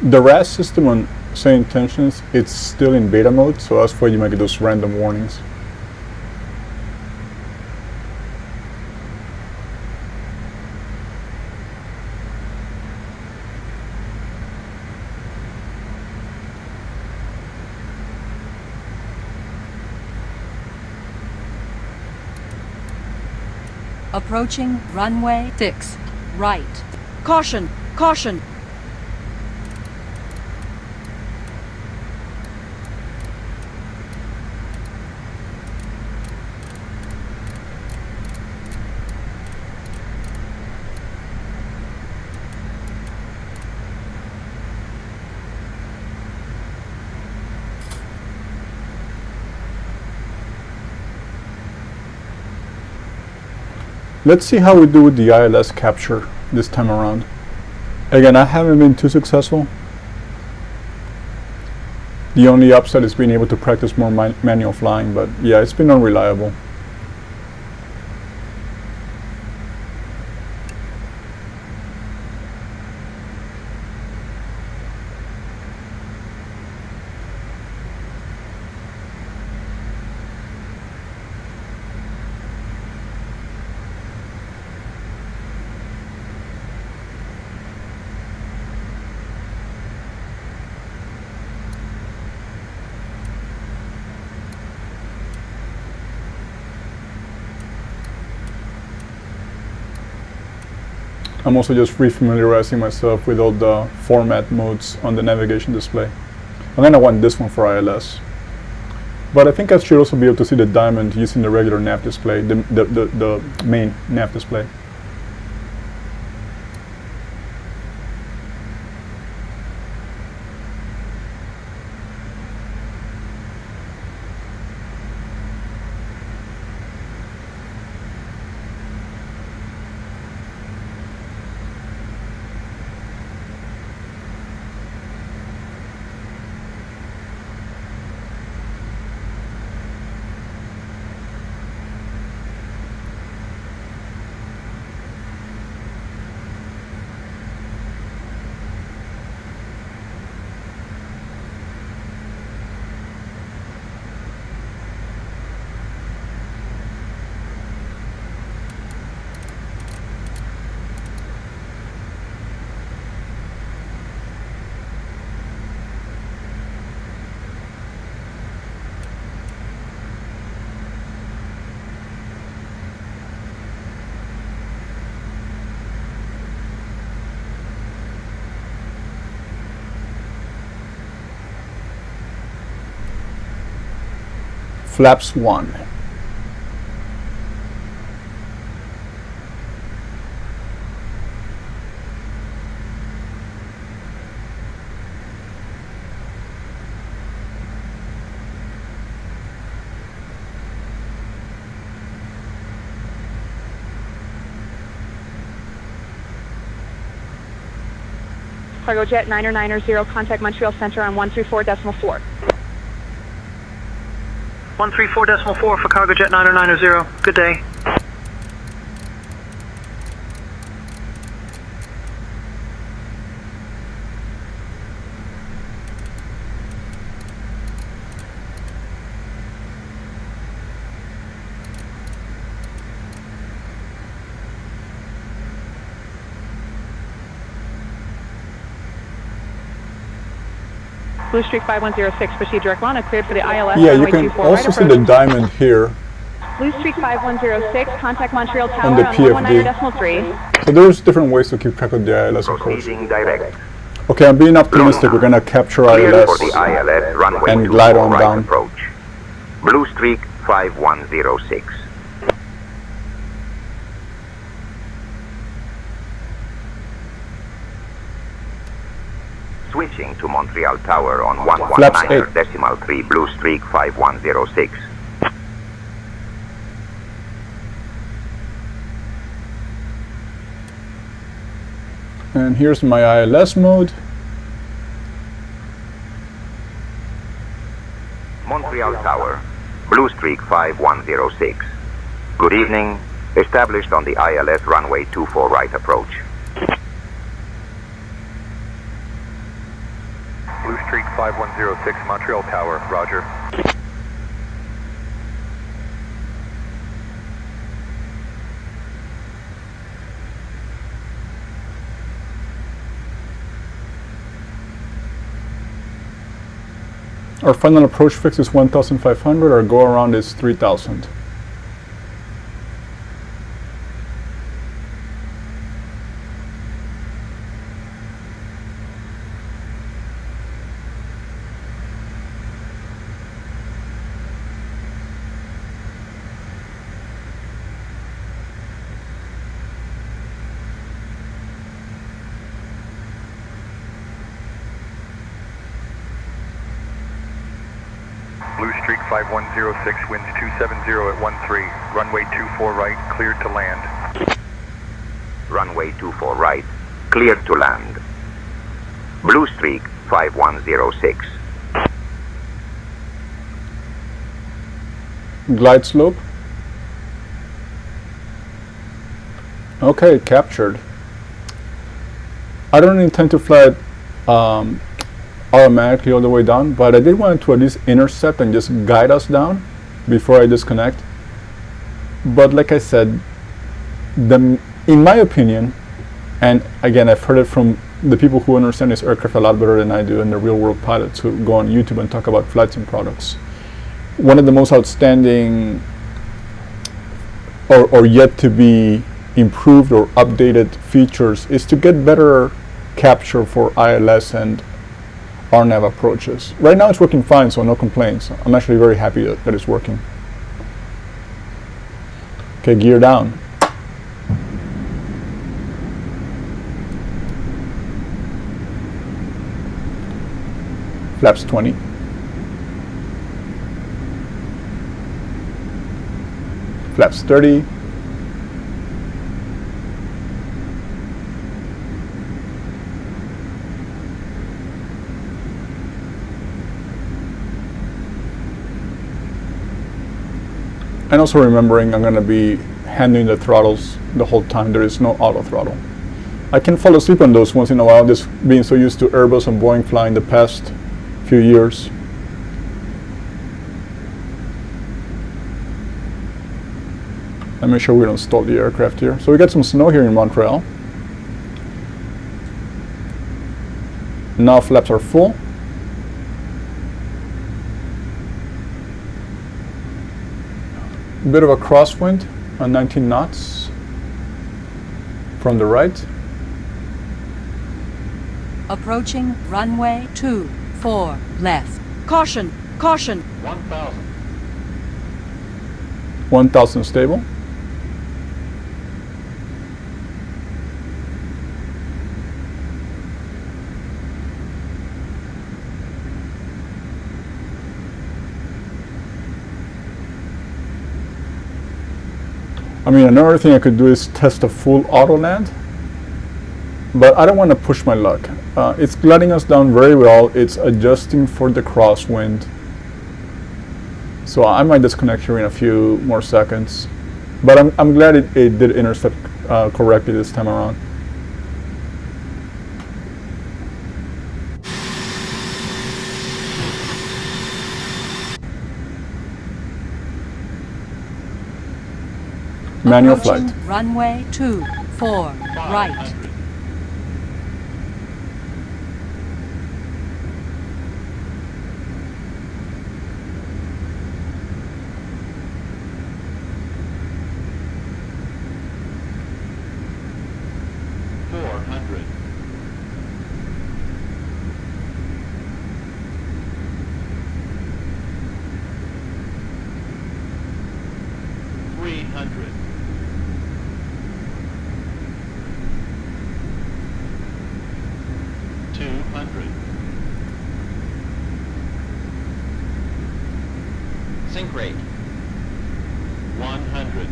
The RAS system on Say Intentions, it's still in beta mode, so that's why you might get those random warnings. Approaching runway 6 right. Caution! Caution! Let's see how we do with the ILS capture this time around. Again, I haven't been too successful. The only upside is being able to practice more manual flying, but yeah, it's been unreliable. I'm also just re-familiarizing myself with all the format modes on the navigation display. I'm gonna want this one for ILS. But I think I should also be able to see the diamond using the regular nav display, the main nav display. Flaps 1. Cargo Jet 900, contact Montreal Center on 134.4. 134.4 for Cargo Jet 990. Good day. Blue Streak 5106, proceed direct line, cleared for the ILS. Yeah, you can also see the diamond here. Blue Streak 5106, contact Montreal Tower on the on PFD. 119.3. So there's different ways to keep track of the ILS, of course. Proceeding direct. Okay, I'm being optimistic. We're going to capture Cleared ILS for the ILS runway and 24 glide on right down. approach. Blue Streak 5106. Switching to Montreal Tower on 119.3 Blue Streak 5106. And here's my ILS mode. Montreal Tower, Blue Streak 5106. Good evening. Established on the ILS runway 24 right approach. Blue Streak 5106, Montreal Tower, roger. Our final approach fix is 1,500, our go around is 3,000. Blue Streak 5106, winds 270 at 13, runway 24 right, cleared to land. Runway 24 right, cleared to land. Blue Streak 5106. Glide slope. Okay, captured. I don't intend to fly it automatically all the way down, but I did want to at least intercept and just guide us down before I disconnect. But like I said, in my opinion, and again I've heard it from the people who understand this aircraft a lot better than I do, and the real world pilots who go on YouTube and talk about flights and products, one of the most outstanding or yet to be improved or updated features is to get better capture for ILS and RNAV approaches. Right now it's working fine, so no complaints. I'm actually very happy that it's working. Okay, gear down. Flaps 20. Flaps 30. And also remembering I'm going to be handling the throttles the whole time. There is no auto throttle. I can fall asleep on those once in a while, just being so used to Airbus and Boeing flying the past few years. Let me make sure we don't stall the aircraft here. So we got some snow here in Montreal. Now flaps are full. Bit of a crosswind on 19 knots from the right. Approaching runway 24 left. Caution! Caution! 1,000. 1,000 stable. I mean, another thing I could do is test a full auto land, but I don't want to push my luck. It's gliding us down very well. It's adjusting for the crosswind. So I might disconnect here in a few more seconds. But I'm glad it did intercept correctly this time around. Manual flight. Runway 24 right. Sync rate. 100.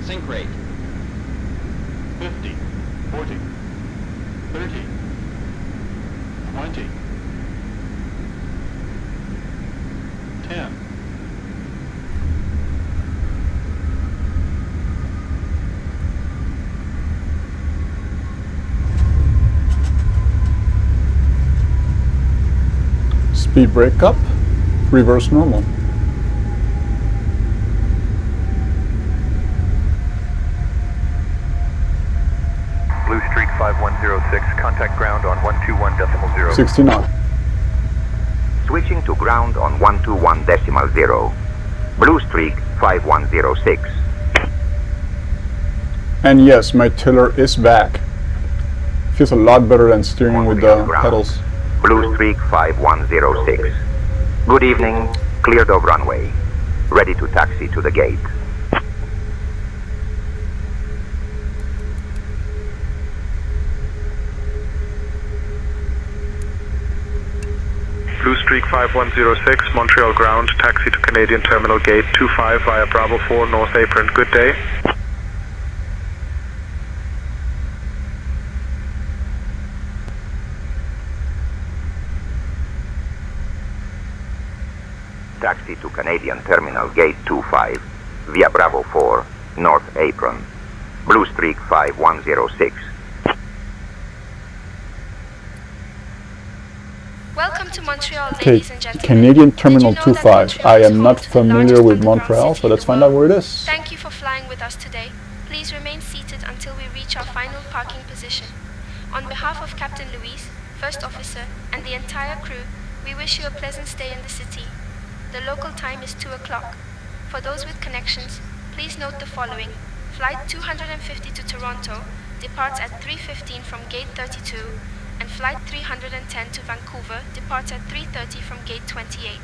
Sync rate. 50, 40, 30, 20, 10, Speed brake up, reverse normal. Blue Streak 5106, contact ground on 121.0. 60 knots. Switching to ground on 121.0. Blue Streak 5106. And yes, my tiller is back. Feels a lot better than steering with the pedals. Blue Streak 5106. Good evening, cleared of runway. Ready to taxi to the gate. Blue Streak 5106, Montreal ground, taxi to Canadian Terminal Gate 25 via Bravo 4 North Apron. Good day. Taxi to Canadian Terminal Gate 25 via Bravo 4 North Apron. Blue Streak 5106. Welcome to Montreal, Okay, ladies and gentlemen. Canadian Terminal Did you know that 25. Montreal I is am home not to the familiar largest with underground Montreal, city so in let's the find out world? where it is. Thank you for flying with us today. Please remain seated until we reach our final parking position. On behalf of Captain Louise, First Officer, and the entire crew, we wish you a pleasant stay in the city. The local time is 2 o'clock. For those with connections, please note the following. Flight 250 to Toronto departs at 3:15 from Gate 32, and Flight 310 to Vancouver departs at 3:30 from Gate 28.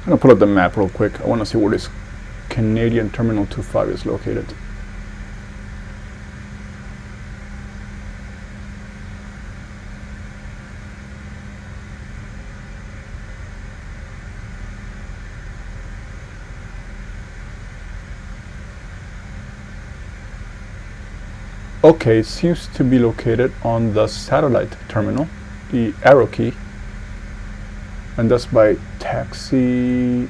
I'm gonna pull up the map real quick. I want to see where this Canadian Terminal 25 is located. Okay, it seems to be located on the satellite terminal, the arrow key, and that's by Taxiway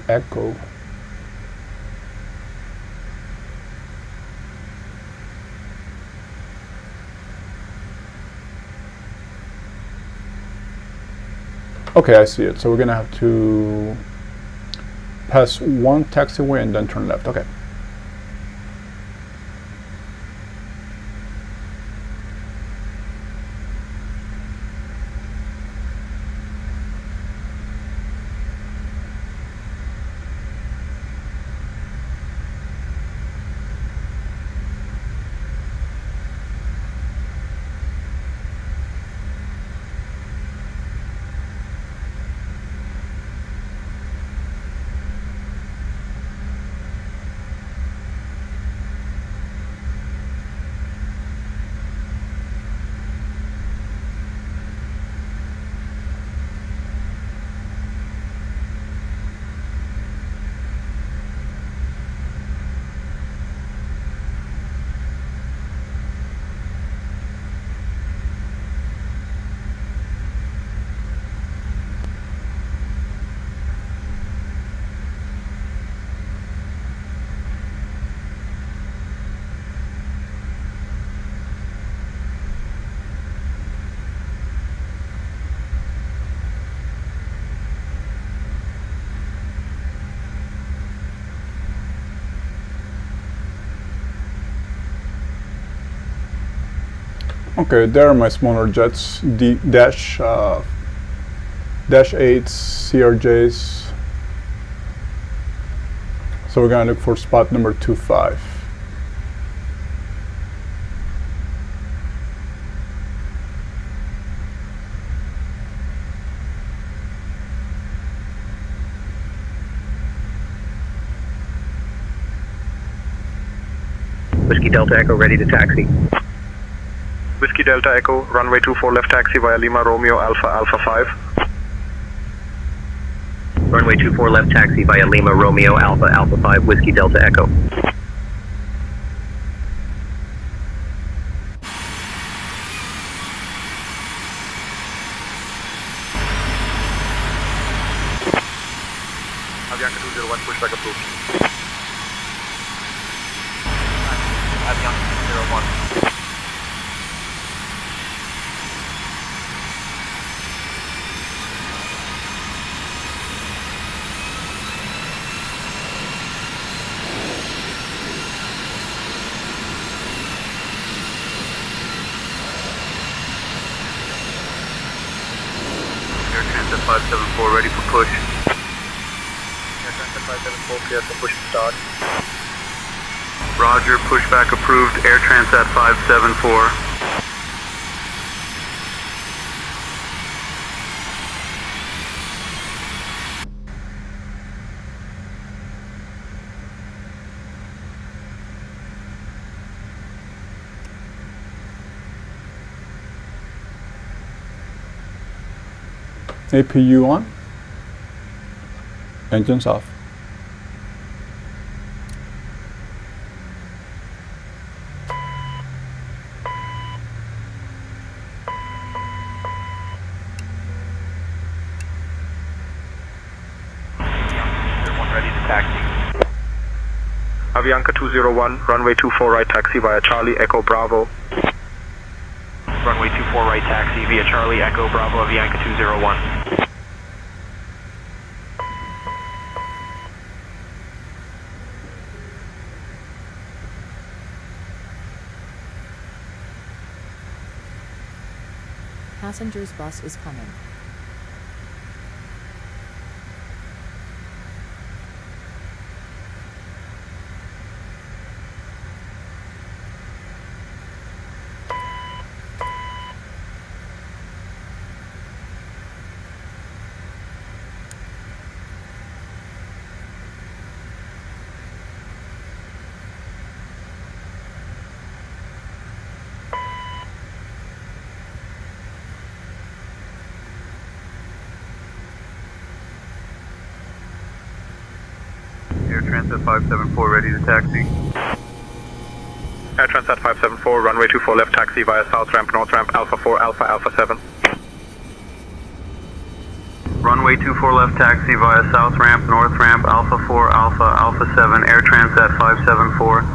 Echo. Okay, I see it. So we're gonna have to pass one taxiway and then turn left. Okay. Okay, there are my smaller jets, the dash 8s, CRJs. So we're gonna look for spot number 25. Whiskey Delta Echo ready to taxi. Whiskey Delta Echo, runway 24 left taxi via Lima Romeo Alpha Alpha 5. Runway 24 left taxi via Lima Romeo Alpha Alpha 5, Whiskey Delta Echo. Avianca 201, pushback approved. Avianca 201. Air Transit 574 ready for push. Air Transit 574 clear for push and start. Roger, pushback approved. Air Transat 574. APU on, engines off. Ready to taxi. Avianca 201, runway 24 right taxi via Charlie Echo Bravo. Runway 24 right taxi via Charlie Echo Bravo Avianca 201. Passengers bus is coming. Air Transat 574 ready to taxi. Air Transat 574, runway 24 left taxi via South Ramp, North Ramp, Alpha 4, Alpha, Alpha 7. Runway 24 left taxi via South Ramp, North Ramp, Alpha 4, Alpha, Alpha 7, Air Transat 574.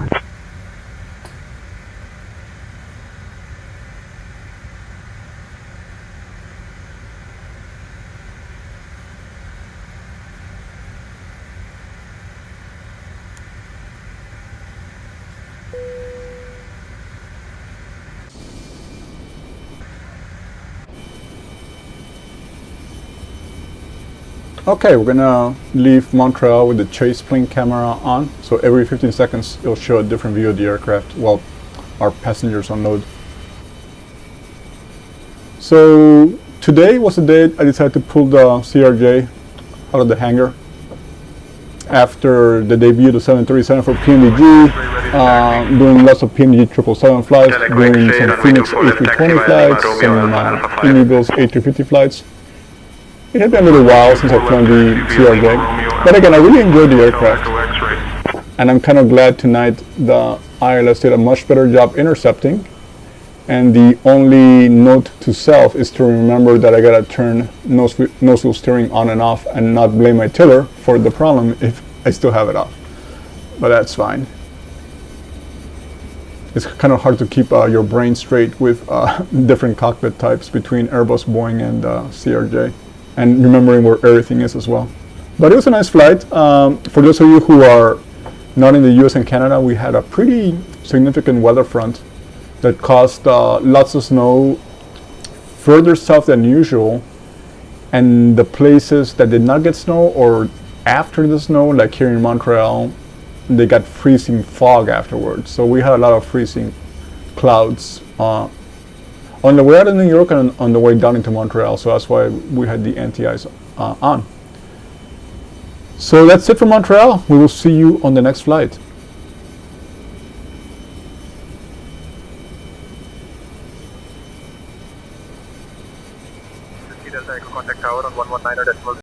Okay, we're gonna leave Montreal with the chase plane camera on, so every 15 seconds it'll show a different view of the aircraft while our passengers unload. So today was the day I decided to pull the CRJ out of the hangar after the debut of the 737 for PMDG, doing lots of PMDG 777 flights, doing some Phoenix A320 flights, some Indy-Bills A350 flights. It had been a little while since I've flown the CRJ, but again, I really enjoyed the aircraft, and I'm kind of glad tonight the ILS did a much better job intercepting, and the only note to self is to remember that I gotta turn nose wheel steering on and off and not blame my tiller for the problem if I still have it off, but that's fine. It's kind of hard to keep your brain straight with different cockpit types between Airbus, Boeing, and CRJ. And remembering where everything is as well. But it was a nice flight. For those of you who are not in the US and Canada, we had a pretty significant weather front that caused lots of snow further south than usual, and the places that did not get snow or after the snow, like here in Montreal, they got freezing fog afterwards. So we had a lot of freezing clouds on the way out of New York and on the way down into Montreal. So that's why we had the anti-ice on. So that's it for Montreal. We will see you on the next flight. Delta Echo contact tower on 119.0.